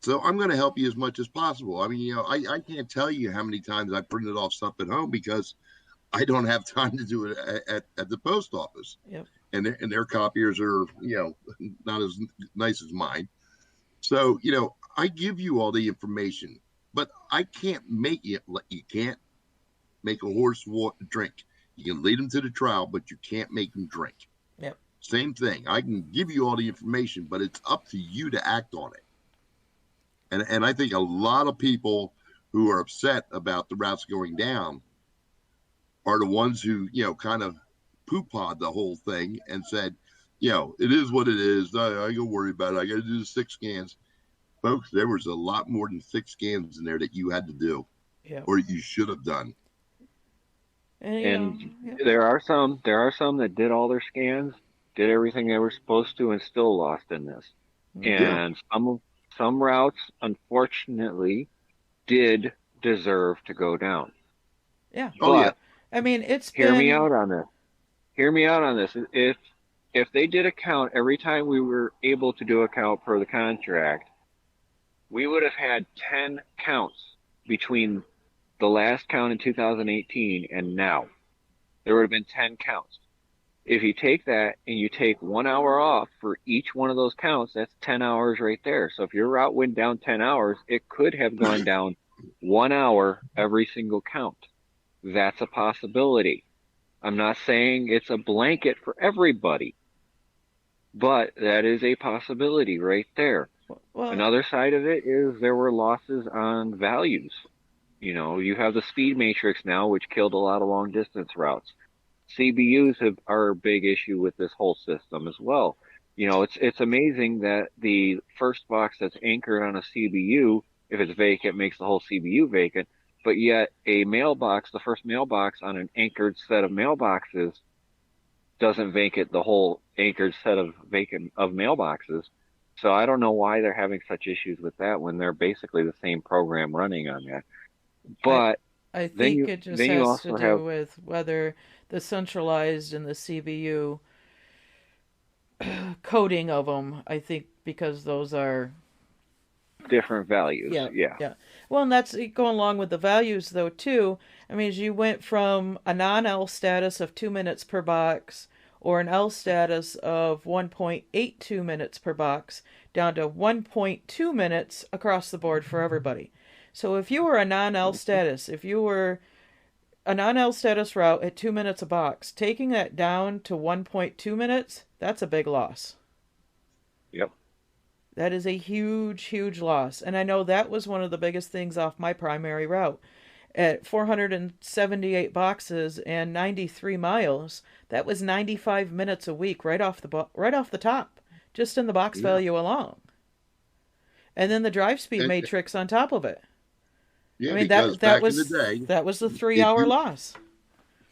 So I'm going to help you as much as possible. I mean, I can't tell you how many times I printed off stuff at home because I don't have time to do it at the post office. Yep. And their copiers are, not as nice as mine. So, I give you all the information, but I can't make it. You can't make a horse drink. You can lead them to the trial, but you can't make them drink. Yep. Same thing. I can give you all the information, but it's up to you to act on it. And I think a lot of people who are upset about the routes going down are the ones who, kind of poo-pawed the whole thing and said, it is what it is. I ain't gonna worry about it. I got to do the 6 scans. Folks, there was a lot more than 6 scans in there that you had to do, or you should have done. And there are some that did all their scans, did everything they were supposed to, and still lost in this. And some routes, unfortunately, did deserve to go down. Yeah. But, I mean, Hear me out on this. If they did a count every time we were able to do a count per the contract, we would have had 10 counts between the last count in 2018 and now. There would have been 10 counts. If you take that and you take 1 hour off for each one of those counts, that's 10 hours right there. So if your route went down 10 hours, it could have gone down 1 hour every single count. That's a possibility. I'm not saying it's a blanket for everybody, but that is a possibility right there. Well, another side of it is there were losses on values. You have the speed matrix now, which killed a lot of long distance routes. CBUs are a big issue with this whole system as well. It's amazing that the first box that's anchored on a CBU, if it's vacant, makes the whole CBU vacant. But yet a mailbox, the first mailbox on an anchored set of mailboxes, doesn't vacant the whole anchored set of mailboxes. So I don't know why they're having such issues with that when they're basically the same program running on that. But I think it just has to do with whether the centralized and the CBU coding of them, I think, because those are different values. Yeah. Well, and that's going along with the values, though, too. I mean, as you went from a non-L status of 2 minutes per box or an L status of 1.82 minutes per box down to 1.2 minutes across the board for everybody. So if you were a non-L status, if you were a non-L status route at 2 minutes a box, taking that down to 1.2 minutes, that's a big loss. Yep. That is a huge, huge loss. And I know that was one of the biggest things off my primary route. at 478 boxes and 93 miles, that was 95 minutes a week right off the top, just in the box value alone. And then the drive speed matrix on top of it. Yeah, I mean, because that back was in the day, that was the 3-hour loss.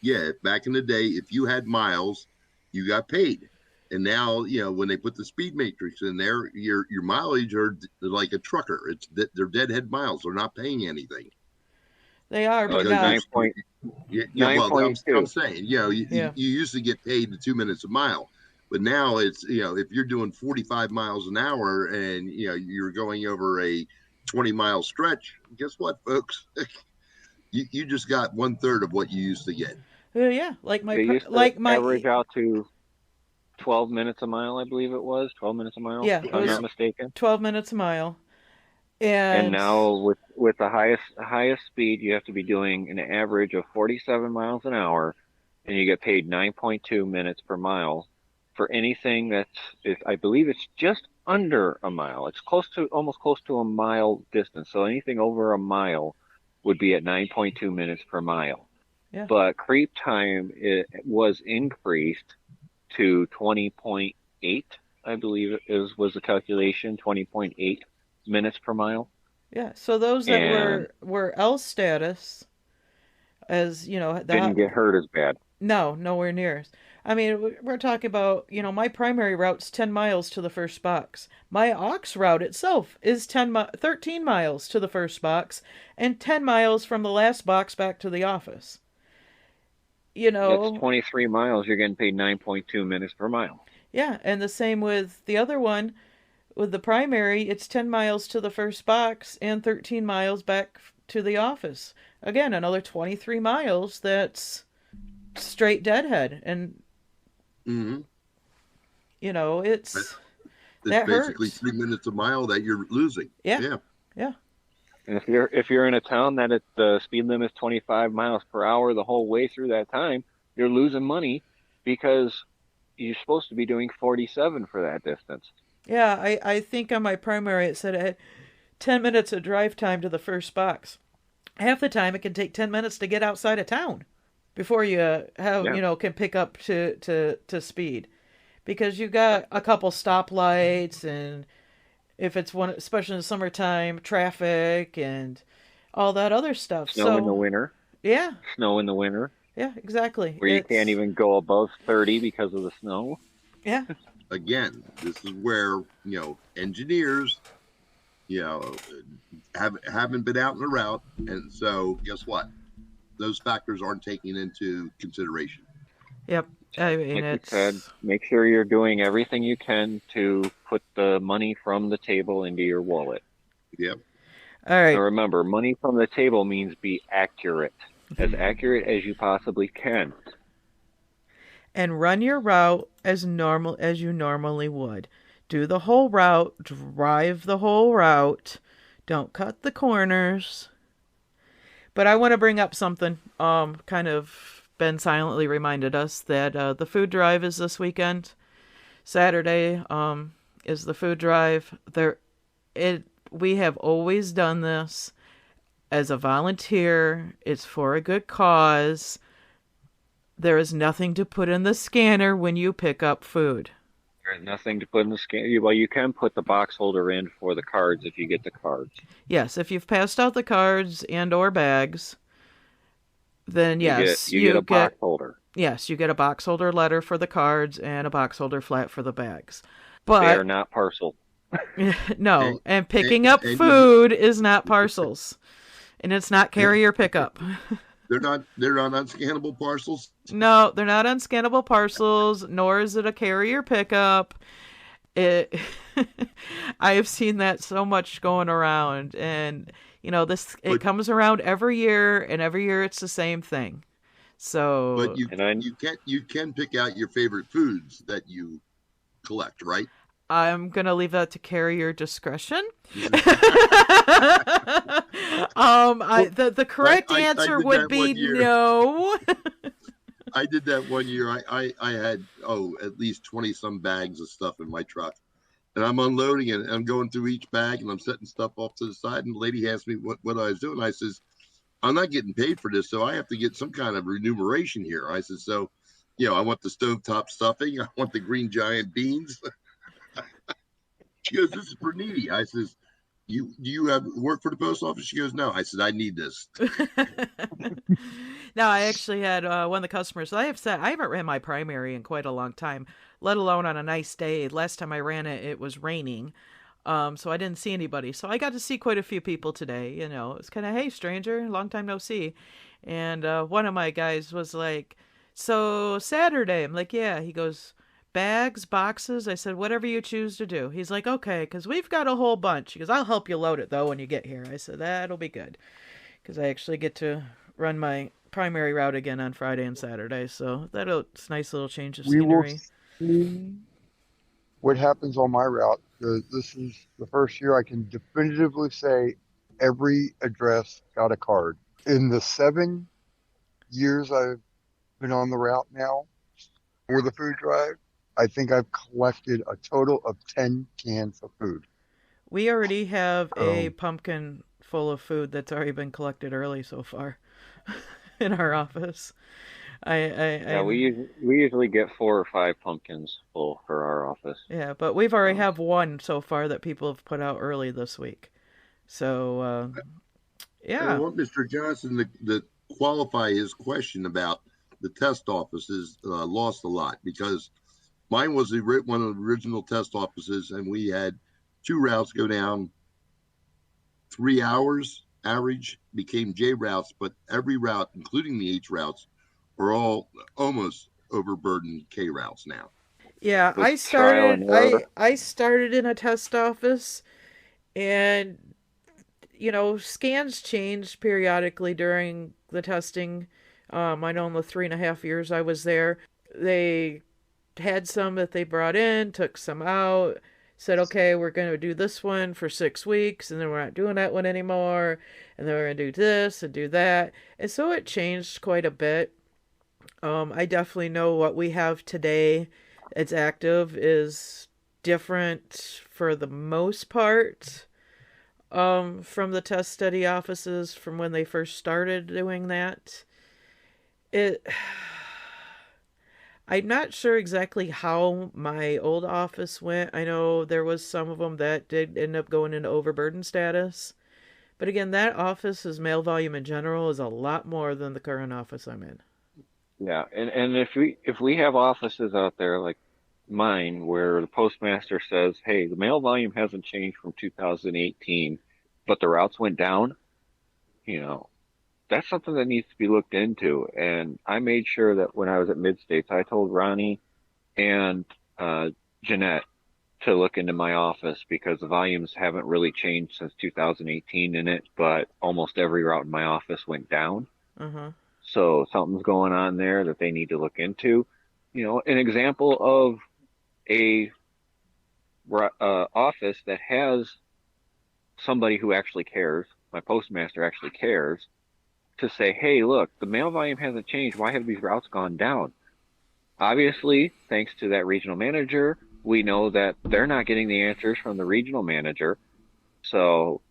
Yeah, back in the day, if you had miles, you got paid. And now, when they put the speed matrix in there, your mileage are like a trucker. They're deadhead miles. They're not paying anything. They are, but Because not. I'm saying, you used to get paid the 2 minutes a mile, but now it's, if you're doing 45 miles an hour and, you're going over a 20-mile stretch, guess what, folks? you just got 1/3 of what you used to get. Yeah, average out to 12 minutes a mile, I believe it was 12 minutes a mile. Yeah, if I'm not mistaken. 12 minutes a mile. And now with the highest speed, you have to be doing an average of 47 miles an hour, and you get paid 9.2 minutes per mile for anything I believe it's just under a mile. It's almost close to a mile distance. So anything over a mile would be at 9.2 minutes per mile. Yeah. But creep time was increased to 20.8, I believe was the calculation, 20.8 minutes per mile. Yeah, so those that were L status, as didn't get hurt as bad. No, nowhere near. I mean, we're talking about, my primary route's 10 miles to the first box. My aux route itself is 13 miles to the first box and 10 miles from the last box back to the office. It's 23 miles. You're getting paid 9.2 minutes per mile. Yeah, and the same with the other one. With the primary, it's 10 miles to the first box and 13 miles back to the office. Again, another 23 miles that's straight deadhead. And, it's that basically hurts. 3 minutes a mile that you're losing. Yeah. And if you're in a town that the speed limit is 25 miles per hour the whole way through that time, you're losing money because you're supposed to be doing 47 for that distance. Yeah, I think on my primary it said I had 10 minutes of drive time to the first box. Half the time it can take 10 minutes to get outside of town before you can pick up to speed. Because you got a couple stoplights, and if it's one, especially in the summertime, traffic and all that other stuff. Snow in the winter. Yeah. Snow in the winter. Yeah, exactly. Where you can't even go above 30 because of the snow. Yeah. Again, this is where, engineers, haven't been out in the route. And so guess what? Those factors aren't taken into consideration. Yep. I mean, like you said, make sure you're doing everything you can to put the money from the table into your wallet. Yep. All right. So remember, money from the table means be accurate. As accurate as you possibly can. And run your route as you normally would. Do the whole route, drive the whole route. Don't cut the corners. But I want to bring up something. Kind of Ben silently reminded us that the food drive is this weekend. Saturday is the food drive. We have always done this as a volunteer. It's for a good cause. There is nothing to put in the scanner when you pick up food. There's nothing to put in the scanner. Well, you can put the box holder in for the cards if you get the cards. Yes, if you've passed out the cards and or bags, then yes, you get a box holder. Yes, you get a box holder letter for the cards and a box holder flat for the bags. But they are not parcel. No, and picking up food is not parcels. And it's not carrier pickup. They're not unscannable parcels? No, they're not unscannable parcels, nor is it a carrier pickup. I have seen that so much going around, and it comes around every year, and every year it's the same thing. So, but you can pick out your favorite foods that you collect, right? I'm going to leave that to carrier discretion. The correct answer would be no. I did that one year. I had, at least 20 some bags of stuff in my truck. And I'm unloading it. And I'm going through each bag and I'm setting stuff off to the side. And the lady asked me what I was doing. I says, I'm not getting paid for this, so I have to get some kind of remuneration here. I said, so, I want the stovetop stuffing. I want the green giant beans. She goes, this is for needy. I says, do you have work for the post office? She goes, no. I said, I need this. No, I actually had one of the customers. I haven't ran my primary in quite a long time, let alone on a nice day. Last time I ran it, it was raining. So I didn't see anybody. So I got to see quite a few people today. It's kind of, hey, stranger, long time no see. And one of my guys was like, so Saturday. I'm like, yeah. He goes, bags, boxes. I said, whatever you choose to do. He's like, okay, because we've got a whole bunch. He goes, I'll help you load it, though, when you get here. I said, that'll be good. Because I actually get to run my primary route again on Friday and Saturday. So it's a nice little change of scenery. We will see what happens on my route, because this is the first year I can definitively say every address got a card. In the 7 years I've been on the route now for the food drive, I think I've collected a total of 10 cans of food. We already have a pumpkin full of food that's already been collected early so far in our office. We usually get 4 or 5 pumpkins full for our office. Yeah, but we've already have one so far that people have put out early this week. So, yeah. I want Mr. Johnson to qualify his question about the test offices lost a lot, because mine was one of the original test offices, and we had 2 routes go down 3 hours average, became J routes, but every route, including the H routes, are all almost overburdened K routes now. Yeah, I started in a test office, and scans changed periodically during the testing. I know in the 3.5 years I was there, they had some that they brought in, took some out, said, okay, we're going to do this one for 6 weeks, and then we're not doing that one anymore, and then we're going to do this and do that. And so it changed quite a bit. I definitely know what we have today, it's active, is different for the most part from the test study offices from when they first started doing that. I'm not sure exactly how my old office went. I know there was some of them that did end up going into overburden status. But again, that office's mail volume in general is a lot more than the current office I'm in. Yeah, and if we have offices out there like mine where the postmaster says, hey, the mail volume hasn't changed from 2018, but the routes went down, that's something that needs to be looked into. And I made sure that when I was at Mid-States, I told Ronnie and Jeanette to look into my office, because the volumes haven't really changed since 2018 in it, but almost every route in my office went down. Uh-huh. So something's going on there that they need to look into. An example of a office that has somebody who actually cares, my postmaster actually cares, to say, hey, look, the mail volume hasn't changed. Why have these routes gone down? Obviously, thanks to that regional manager, we know that they're not getting the answers from the regional manager. So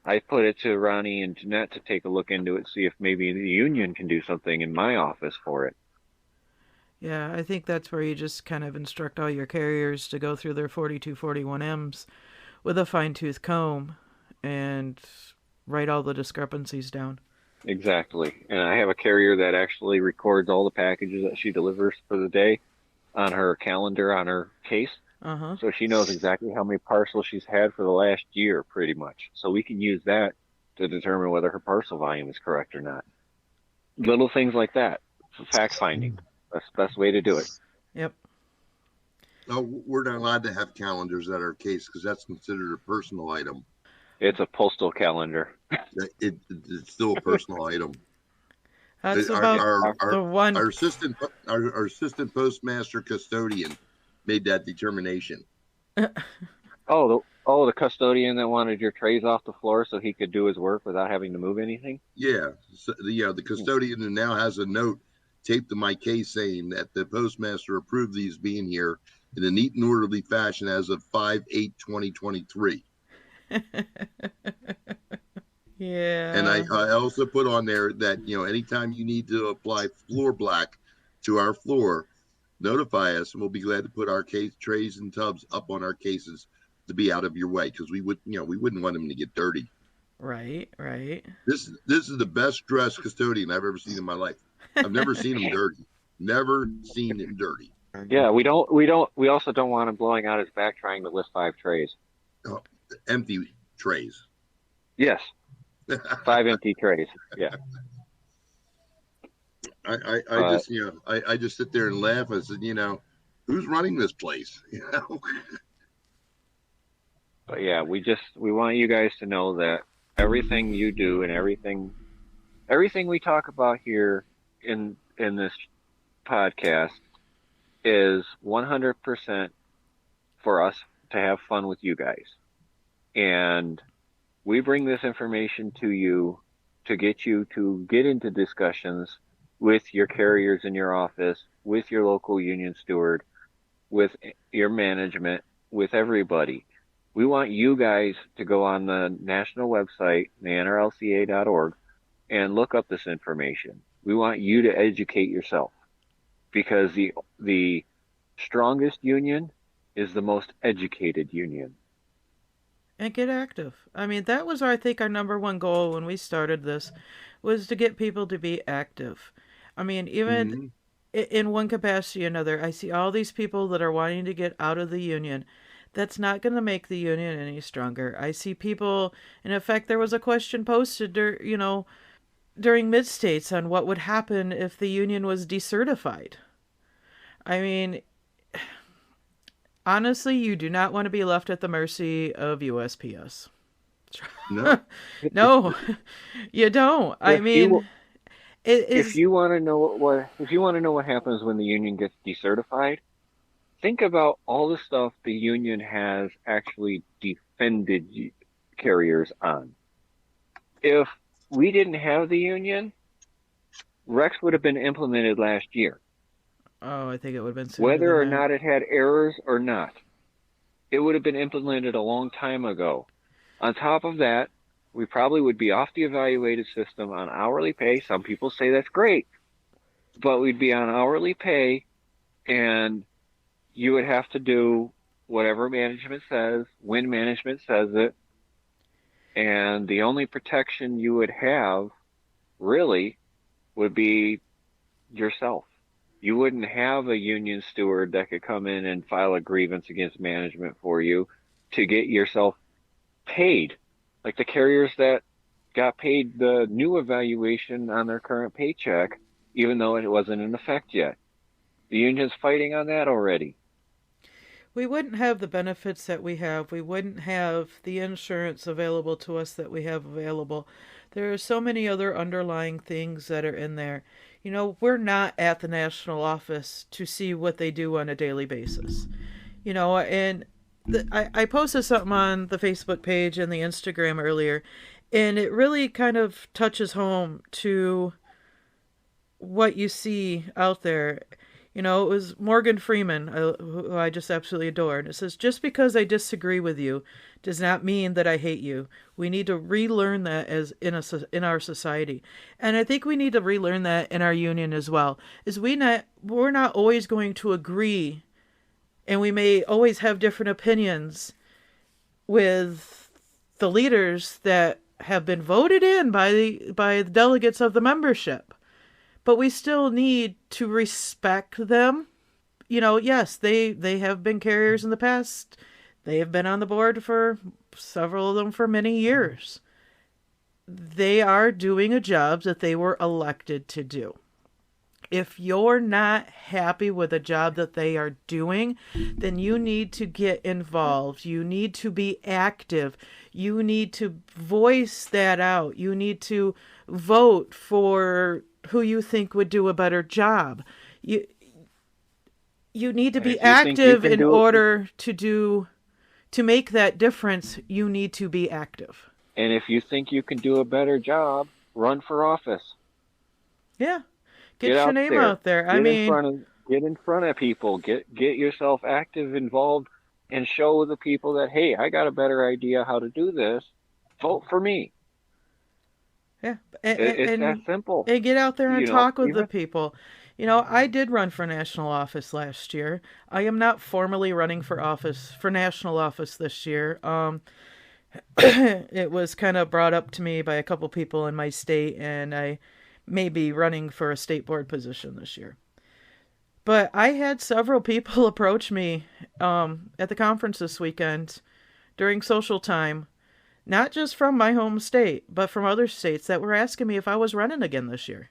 I put it to Ronnie and Jeanette to take a look into it, see if maybe the union can do something in my office for it. Yeah, I think that's where you just kind of instruct all your carriers to go through their 4241Ms with a fine-tooth comb and write all the discrepancies down. Exactly. And I have a carrier that actually records all the packages that she delivers for the day on her calendar, on her case. Uh-huh. So she knows exactly how many parcels she's had for the last year, pretty much. So we can use that to determine whether her parcel volume is correct or not. Little things like that. Fact finding. That's the best way to do it. Yep. No, we're not allowed to have calendars at our case, because that's considered a personal item. It's a postal calendar. It's still a personal item. That's about the one. Our assistant postmaster custodian made that determination. The custodian that wanted your trays off the floor so he could do his work without having to move anything? Yeah. So, the custodian who now has a note taped to my case saying that the postmaster approved these being here in a neat and orderly fashion as of 5/8/2023. And I, Yeah. I also put on there that, anytime you need to apply floor black to our floor, notify us, and we'll be glad to put our case trays and tubs up on our cases to be out of your way, because we wouldn't want them to get dirty. Right, right. This is the best dressed custodian I've ever seen in my life. I've never seen him dirty. Never seen him dirty. Yeah, we also don't want him blowing out his back trying to lift 5 trays. Oh, empty trays. Yes. 5 empty trays. Yeah. I just sit there and laugh. I said, who's running this place? But yeah, we want you guys to know that everything you do and everything we talk about here in this podcast is 100% for us to have fun with you guys. And we bring this information to you to get you to get into discussions with your carriers in your office, with your local union steward, with your management, with everybody. We want you guys to go on the national website, nrlca.org, and look up this information. We want you to educate yourself, because the strongest union is the most educated union. And get active. I mean, that was, I think, our number one goal when we started this, was to get people to be active. I mean, even in one capacity or another, I see all these people that are wanting to get out of the union. That's not going to make the union any stronger. I see people, and in fact, there was a question posted, during mid-states on what would happen if the union was decertified. I mean, honestly, you do not want to be left at the mercy of USPS. No. No, you don't. If you want to know what happens when the union gets decertified, think about all the stuff the union has actually defended carriers on. If we didn't have the union, Rex would have been implemented last year. Oh, I think it would have been sooner Whether or than that. not it had errors or not, it would have been implemented a long time ago. On top of that, we probably would be off the evaluated system on hourly pay. Some people say that's great, but we'd be on hourly pay, and you would have to do whatever management says, when management says it, and the only protection you would have, really, would be yourself. You wouldn't have a union steward that could come in and file a grievance against management for you to get yourself paid. Like the carriers that got paid the new evaluation on their current paycheck, even though it wasn't in effect yet. The union's fighting on that already. We wouldn't have the benefits that we have. We wouldn't have the insurance available to us that we have available. There are so many other underlying things that are in there. We're not at the national office to see what they do on a daily basis. And I posted something on the Facebook page and the Instagram earlier, and it really kind of touches home to what you see out there. It was Morgan Freeman, who I just absolutely adore. And it says, just because I disagree with you does not mean that I hate you. We need to relearn that as in our society. And I think we need to relearn that in our union as well. We're not always going to agree, and we may always have different opinions with the leaders that have been voted in by the delegates of the membership. But we still need to respect them. Yes, they have been carriers in the past. They have been on the board for several of them for many years. They are doing a job that they were elected to do. If you're not happy with the job that they are doing, then you need to get involved. You need to be active. You need to voice that out. You need to vote for who you think would do a better job. You need to be active in order to make that difference. You need to be active. And if you think you can do a better job, run for office. Yeah. Get your name out there. Get in front of people. Get yourself active, involved, and show the people that, hey, I got a better idea how to do this. Vote for me. Yeah, It's that simple. and get out there and You know, talk with the even people. I did run for national office last year. I am not formally running for national office this year. It was kind of brought up to me by a couple people in my state, and I may be running for a state board position this year. But I had several people approach me at the conference this weekend during social time, not just from my home state, but from other states that were asking me if I was running again this year.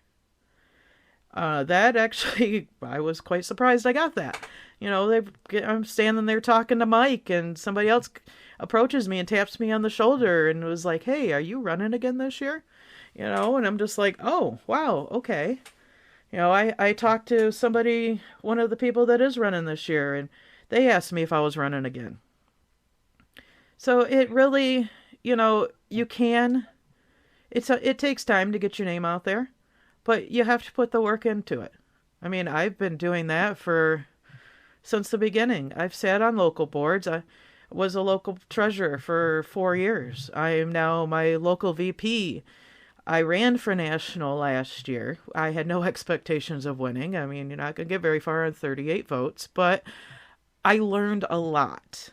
That actually, I was quite surprised I got that. I'm standing there talking to Mike, and somebody else approaches me and taps me on the shoulder and was like, "Hey, are you running again this year?" And I'm just like, "Oh, wow, okay." I talked to one of the people that is running this year, and they asked me if I was running again. So it really, you can. It takes time to get your name out there, but you have to put the work into it. I mean, I've been doing that since the beginning. I've sat on local boards. I was a local treasurer for 4 years. I am now my local VP. I ran for national last year. I had no expectations of winning. I mean, you're not going to get very far on 38 votes, but I learned a lot.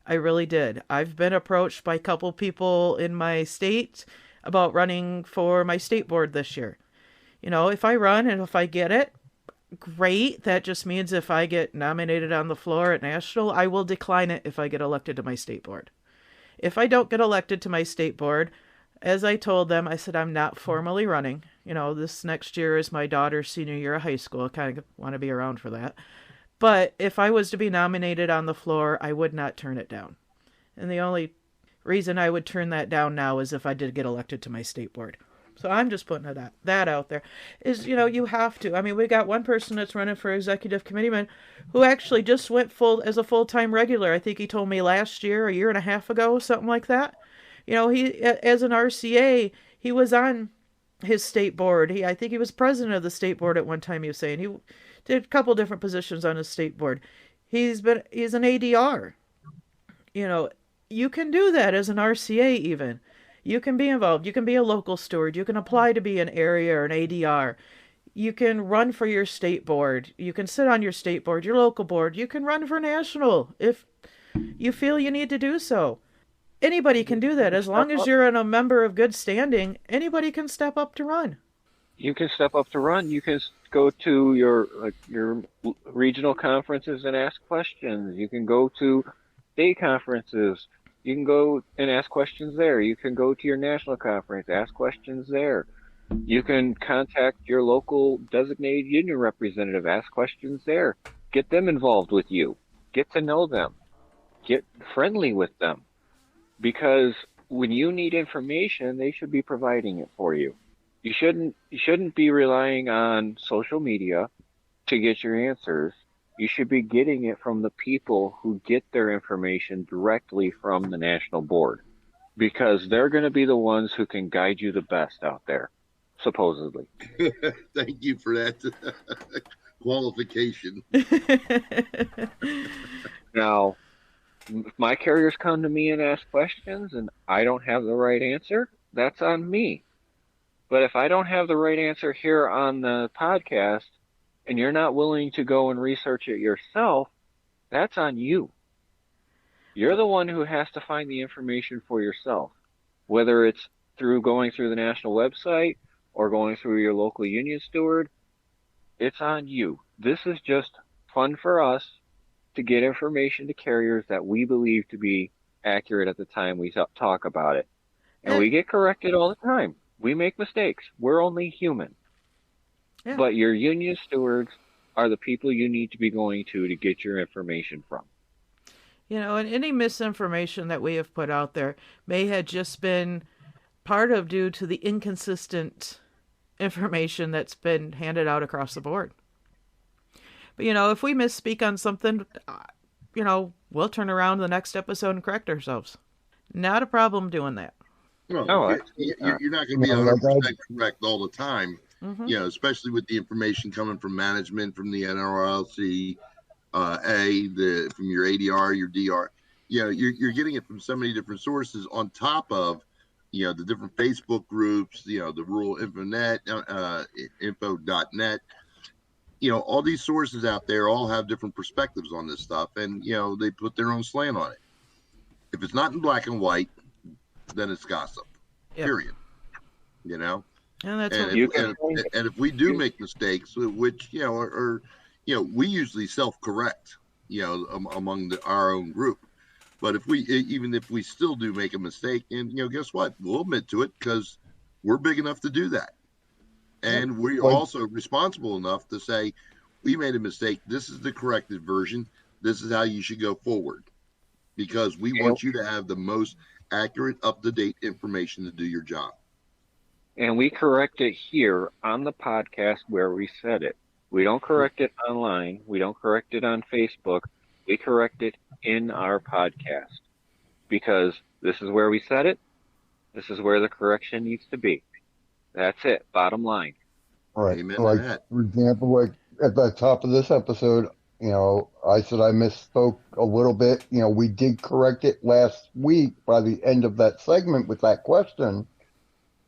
I really did. I've been approached by a couple people in my state about running for my state board this year. If I run and if I get it, great. That just means if I get nominated on the floor at national, I will decline it if I get elected to my state board. If I don't get elected to my state board, as I told them, I said, I'm not formally running. This next year is my daughter's senior year of high school. I kind of want to be around for that. But if I was to be nominated on the floor, I would not turn it down. And the only reason I would turn that down now is if I did get elected to my state board. So I'm just putting that out there. You have to. I mean, we got one person that's running for executive committeeman who actually just went as a full-time regular. I think he told me last year, a year and a half ago, something like that. He, as an RCA, he was on his state board. I think he was president of the state board at one time, he was saying. He did a couple different positions on his state board. He's an ADR. You can do that as an RCA even. You can be involved. You can be a local steward. You can apply to be an area or an ADR. You can run for your state board. You can sit on your state board, your local board. You can run for national if you feel you need to do so. Anybody can do that. As long as you're a member of good standing, anybody can step up to run. You can step up to run. You can go to your regional conferences and ask questions. You can go to state conferences. You can go and ask questions there. You can go to your national conference, ask questions there. You can contact your local designated union representative, ask questions there. Get them involved with you. Get to know them. Get friendly with them. Because when you need information, they should be providing it for you. You shouldn't be relying on social media to get your answers. You should be getting it from the people who get their information directly from the national board, because they're going to be the ones who can guide you the best out there, supposedly. Thank you for that qualification. Now, if my carriers come to me and ask questions and I don't have the right answer, that's on me. But if I don't have the right answer here on the podcast and you're not willing to go and research it yourself, that's on you. You're the one who has to find the information for yourself, whether it's going through the national website or going through your local union steward. It's on you. This is just fun for us to get information to carriers that we believe to be accurate at the time we talk about it. And we get corrected all the time. We make mistakes. We're only human. Yeah. But your union stewards are the people you need to be going to get your information from. And any misinformation that we have put out there may have just been part of due to the inconsistent information that's been handed out across the board. But, if we misspeak on something, we'll turn around the next episode and correct ourselves. Not a problem doing that. Well, you're not going to be 100% correct all the time, especially with the information coming from management, from the NRLC, from your ADR, your DR. You're getting it from so many different sources on top of the different Facebook groups, the rural infonet, info.net, all these sources out there all have different perspectives on this stuff, and they put their own slant on it. If it's not in black and white, then it's gossip. Yep. Period. And that's and if we do make mistakes, which we usually self-correct, among our own group. But even if we still do make a mistake, and guess what? We'll admit to it because we're big enough to do that, and we're also responsible enough to say we made a mistake. This is the corrected version. This is how you should go forward, because we want you to have the most accurate, up-to-date information to do your job. And we correct it here on the podcast where we said it. We don't correct it online. We don't correct it on Facebook. We correct it in our podcast, because this is where we said it. This is where the correction needs to be. That's it. Bottom line. Right. Amen like, to that. for example, like at the top of this episode, I said I misspoke a little bit. We did correct it last week by the end of that segment with that question,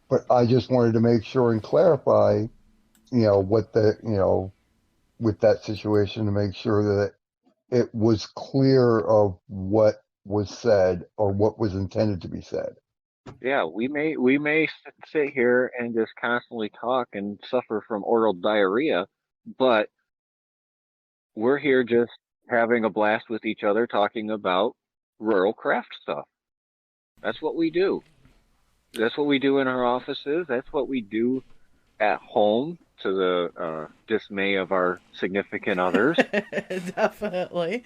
but I just wanted to make sure and clarify, what with that situation, to make sure that it was clear of what was said or what was intended to be said. Yeah, we may sit here and just constantly talk and suffer from oral diarrhea, but we're here just having a blast with each other, talking about rural craft stuff. That's what we do. That's what we do in our offices. That's what we do at home, to the dismay of our significant others. Definitely.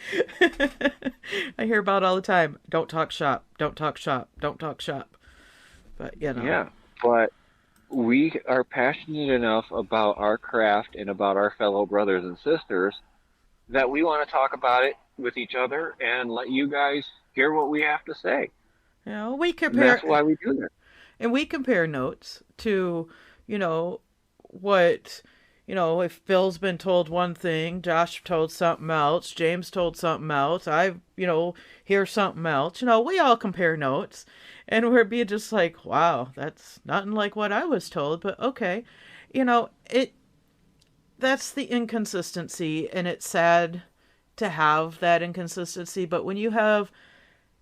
I hear about it all the time. Don't talk shop. Don't talk shop. Don't talk shop. But, Yeah, but we are passionate enough about our craft and about our fellow brothers and sisters that we want to talk about it with each other and let you guys hear what we have to say. We compare. And that's why we do that. And we compare notes to, what, if Bill's been told one thing, Josh told something else, James told something else, I, hear something else. We all compare notes, and we're being just like, wow, that's nothing like what I was told, but okay. That's the inconsistency, and it's sad to have that inconsistency, but when you have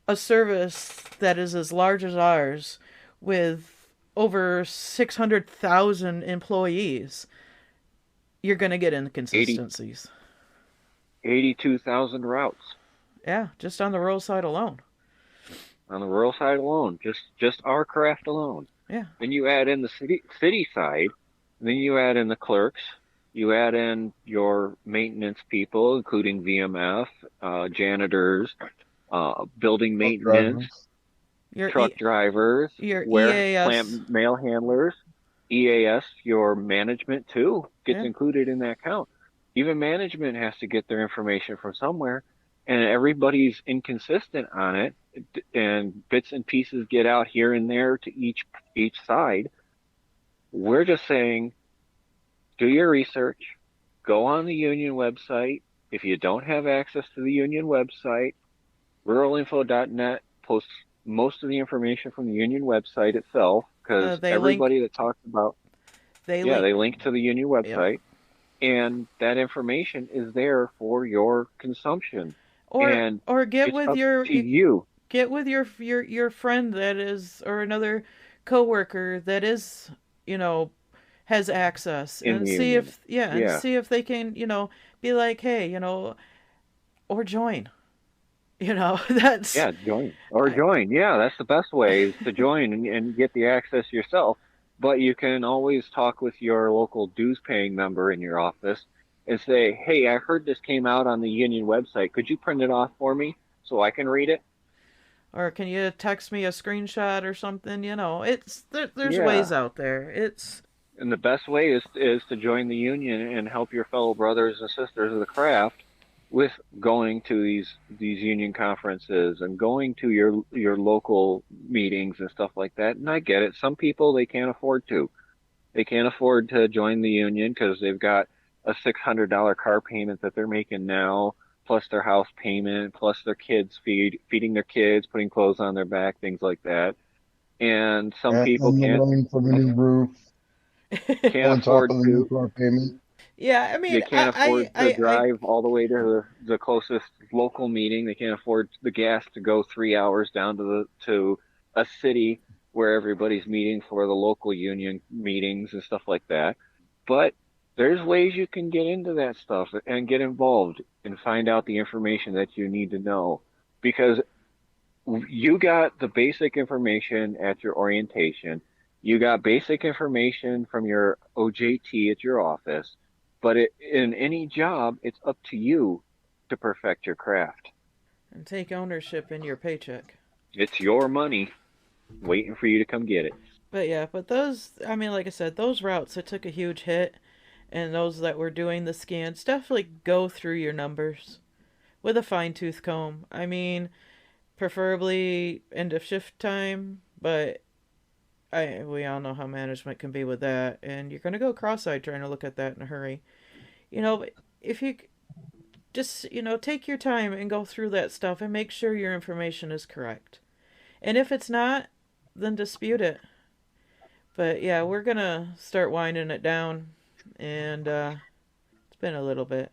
a service that is as large as ours, with over 600,000 employees, you're going to get inconsistencies. 82,000 routes. Yeah, just on the rural side alone. On the rural side alone, just our craft alone. Yeah. Then you add in the city side, then you add in the clerks, you add in your maintenance people, including VMF, janitors, building maintenance, your truck drivers, your EAS, EAS, plant mail handlers, EAS, your management too gets included in that count. Even management has to get their information from somewhere, and everybody's inconsistent on it, and bits and pieces get out here and there to each side. We're just saying, do your research, go on the union website. If you don't have access to the union website, ruralinfo.net posts most of the information from the union website itself, because everybody that talks about they link to the union website, and that information is there for your consumption. Or get with your friend that is, or another coworker that is, has access, and see if they can, be like, hey, or join. That's join join. Yeah, that's the best way, is to join and get the access yourself. But you can always talk with your local dues paying member in your office and say, hey, I heard this came out on the union website. Could you print it off for me so I can read it? Or can you text me a screenshot or something? There's ways out there. And the best way is to join the union and help your fellow brothers and sisters of the craft with going to these union conferences and going to your local meetings and stuff like that. And I get it. Some people, they can't afford to. They can't afford to join the union because they've got a $600 car payment that they're making now, plus their house payment, plus their kids feeding their kids, putting clothes on their back, things like that. And some And people the loan for the new roof can't on top afford of the new to. car payment. Yeah, I They mean, can't afford to drive all the way to the closest local meeting. They can't afford the gas to go 3 hours down to a city where everybody's meeting for the local union meetings and stuff like that. But there's ways you can get into that stuff and get involved and find out the information that you need to know, because you got the basic information at your orientation. You got basic information from your OJT at your office, but in any job, it's up to you to perfect your craft. and take ownership in your paycheck. It's your money waiting for you to come get it. But yeah, but those, I mean, like I said, those routes that took a huge hit, and those that were doing the scans, definitely go through your numbers with a fine tooth comb. I mean, preferably end of shift time, but we all know how management can be with that, and you're gonna go cross-eyed trying to look at that in a hurry. But if you just take your time and go through that stuff and make sure your information is correct, and if it's not, then dispute it. But yeah, we're gonna start winding it down, and it's been a little bit.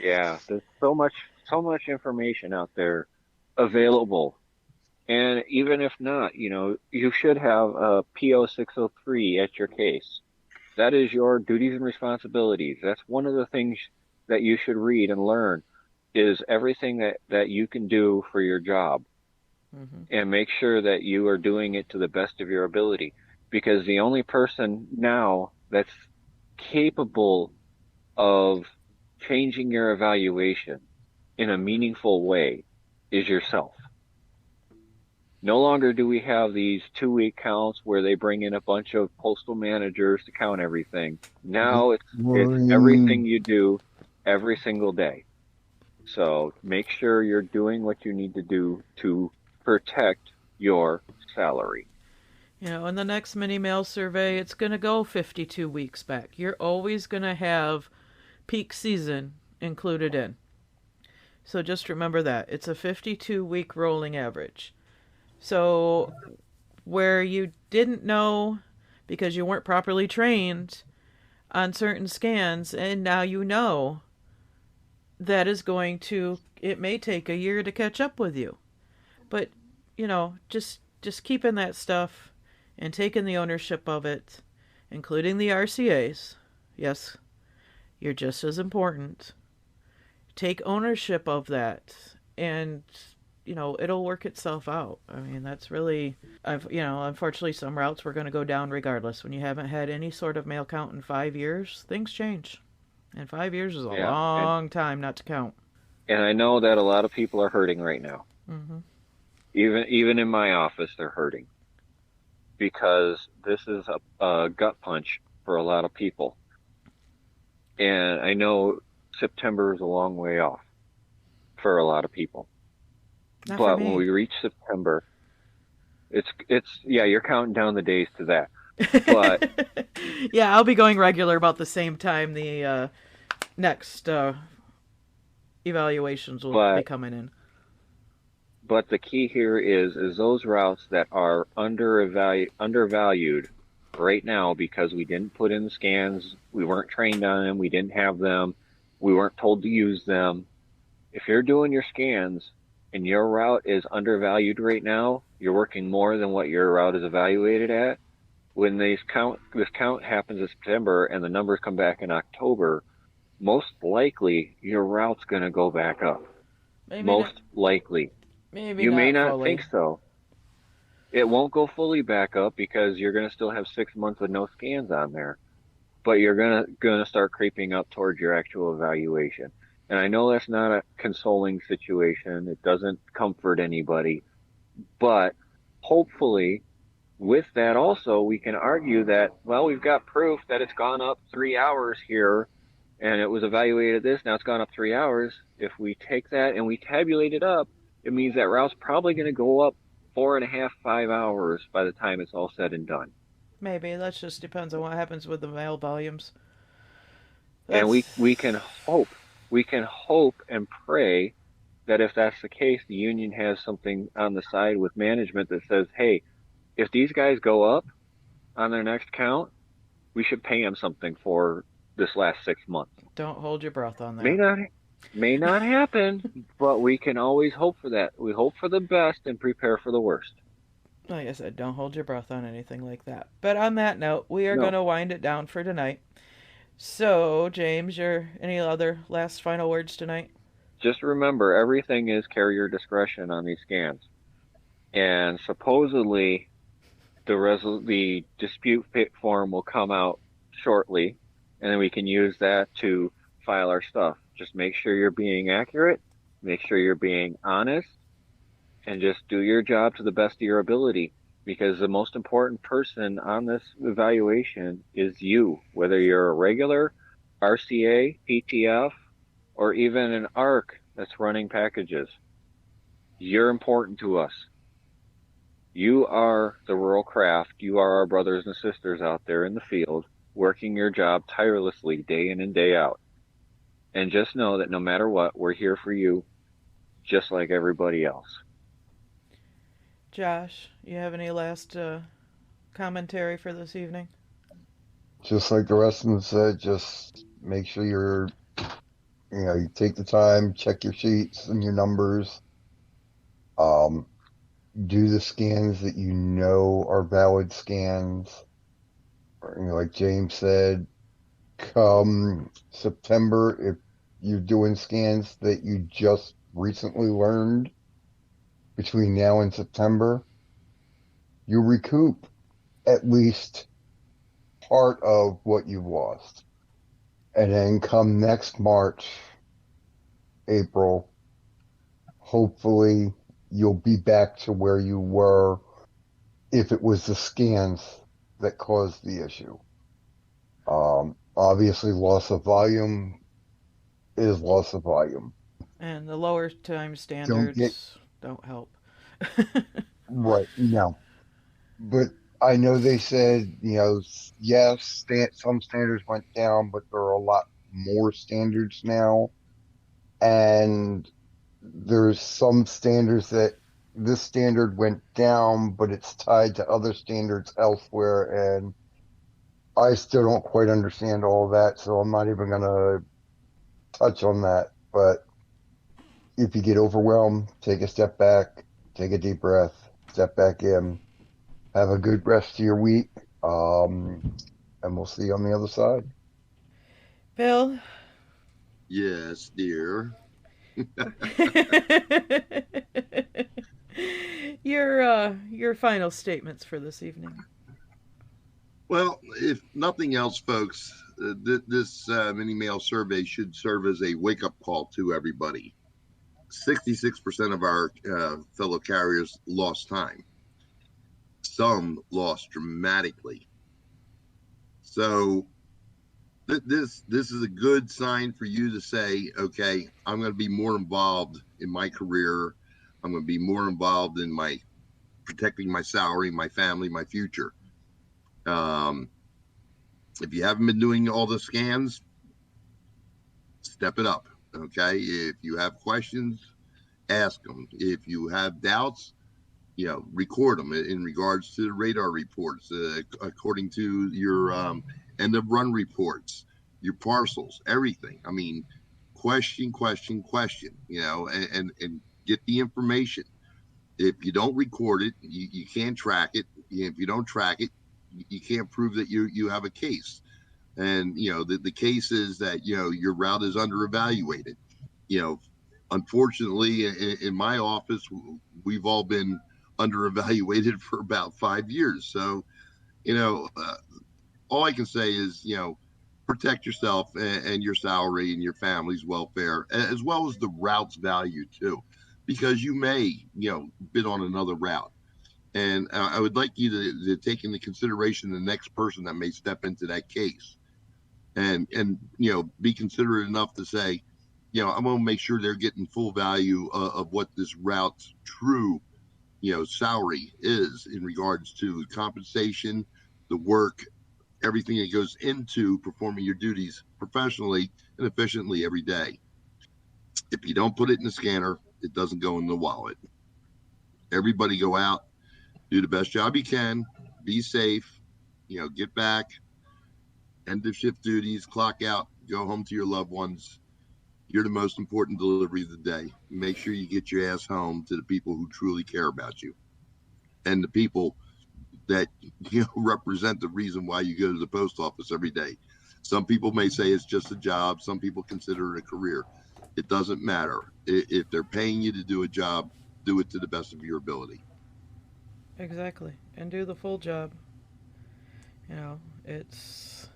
Yeah, there's so much information out there available. And even if not, you should have a PO 603 at your case. That is your duties and responsibilities. That's one of the things that you should read and learn, is everything that you can do for your job, and make sure that you are doing it to the best of your ability. Because the only person now that's capable of changing your evaluation in a meaningful way is yourself. No longer do we have these 2-week counts where they bring in a bunch of postal managers to count everything. Now it's everything you do every single day. So make sure you're doing what you need to do to protect your salary. In the next mini mail survey, it's going to go 52 weeks back. You're always going to have peak season included in. So just remember that. It's a 52-week rolling average. So where you didn't know because you weren't properly trained on certain scans, and now you know, that is going to, it may take a year to catch up with you. But, just keeping that stuff and taking the ownership of it, including the RCAs. Yes, you're just as important. Take ownership of that, and it'll work itself out. I mean, that's really, unfortunately some routes we're going to go down regardless. When you haven't had any sort of mail count in 5 years, things change. And 5 years is a long time not to count. And I know that a lot of people are hurting right now. Mm-hmm. Even in my office, they're hurting. Because this is a gut punch for a lot of people. And I know September is a long way off for a lot of people. Not but for me. when we reach September, it's you're counting down the days to that. But yeah, I'll be going regular about the same time the next evaluations will be coming in. But the key here is those routes that are undervalued right now because we didn't put in the scans, we weren't trained on them, we didn't have them, we weren't told to use them. If you're doing your scans and your route is undervalued right now, you're working more than what your route is evaluated at. When this count happens in September and the numbers come back in October, most likely your route's going to go back up. Most likely. Maybe you may not fully. think so. It won't go fully back up because you're going to still have 6 months with no scans on there, but you're going to start creeping up towards your actual evaluation. And I know that's not a consoling situation. It doesn't comfort anybody, but hopefully with that also we can argue that, well, we've got proof that it's gone up 3 hours here and it was evaluated this, now it's gone up 3 hours. If we take that and we tabulate it up, it means that route's probably going to go up 4.5, 5 hours by the time it's all said and done. Maybe. That just depends on what happens with the mail volumes. And we can hope and pray that if that's the case, the union has something on the side with management that says, hey, if these guys go up on their next count, we should pay them something for this last 6 months. Don't hold your breath on May that. not may not happen, but we can always hope for that. We hope for the best and prepare for the worst. Like I said, don't hold your breath on anything like that. But on that note, we are No. going to wind it down for tonight. So, James, any other last final words tonight? Just remember, everything is carrier discretion on these scans. And supposedly, the dispute form will come out shortly, and then we can use that to file our stuff. Just make sure you're being accurate, make sure you're being honest, and just do your job to the best of your ability, because the most important person on this evaluation is you, whether you're a regular RCA, PTF, or even an ARC that's running packages. You're important to us. You are the rural craft. You are our brothers and sisters out there in the field, working your job tirelessly day in and day out. And just know that no matter what, we're here for you, just like everybody else. Josh, you have any last commentary for this evening? Just like the rest of them said, just make sure you take the time, check your sheets and your numbers. Do the scans that you know are valid scans. Like James said, come September, if you're doing scans that you just recently learned between now and September, you recoup at least part of what you've lost. And then come next March, April, hopefully you'll be back to where you were if it was the scans that caused the issue. Obviously, loss of volume is loss of volume. And the lower time standards don't help. Right, no. But I know they said, yes, some standards went down, but there are a lot more standards now. And there's some standards that this standard went down, but it's tied to other standards elsewhere. And I still don't quite understand all that, so I'm not even going to touch on that. But if you get overwhelmed, take a step back, take a deep breath, step back in, have a good rest of your week, and we'll see you on the other side. Bill? Yes, dear. Your final statements for this evening. Well, if nothing else, folks, this mini mail survey should serve as a wake-up call to everybody. 66% of our fellow carriers lost time. Some lost dramatically. So this is a good sign for you to say, okay, I'm going to be more involved in my career. I'm going to be more involved in my protecting my salary, my family, my future. If you haven't been doing all the scans, step it up. Okay. If you have questions, ask them. If you have doubts, record them in regards to the radar reports, according to your end of run reports, your parcels, everything. I mean, question, and get the information. If you don't record it, you can't track it. If you don't track it, you can't prove that you have a case. And, the case is that, your route is under evaluated. Unfortunately, in my office, we've all been under evaluated for about 5 years. So, all I can say is, protect yourself and your salary and your family's welfare, as well as the route's value too, because you may, bid on another route. And I would like you to take into consideration the next person that may step into that case, and be considerate enough to say, I'm going to make sure they're getting full value of what this route's true, salary is in regards to compensation, the work, everything that goes into performing your duties professionally and efficiently every day. If you don't put it in the scanner, it doesn't go in the wallet. Everybody go out, do the best job you can, be safe, get back, end of shift duties, clock out, go home to your loved ones. You're the most important delivery of the day. Make sure you get your ass home to the people who truly care about you and the people that represent the reason why you go to the post office every day. Some people may say it's just a job. Some people consider it a career. It doesn't matter. If they're paying you to do a job, do it to the best of your ability. Exactly. And do the full job. It's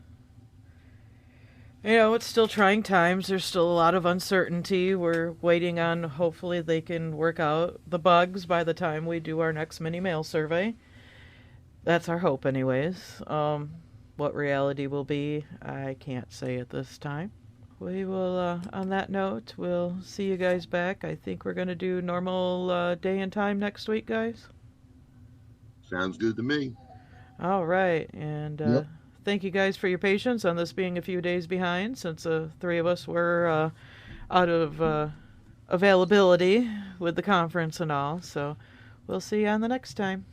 still trying times. There's still a lot of uncertainty. We're waiting on, hopefully they can work out the bugs by the time we do our next mini mail survey. That's our hope anyways. What reality will be, I can't say at this time. We will, on that note, we'll see you guys back. I think we're going to do normal day and time next week, guys. Sounds good to me. All right. And Yep. Thank you guys for your patience on this being a few days behind, since three of us were out of availability with the conference and all. So we'll see you on the next time.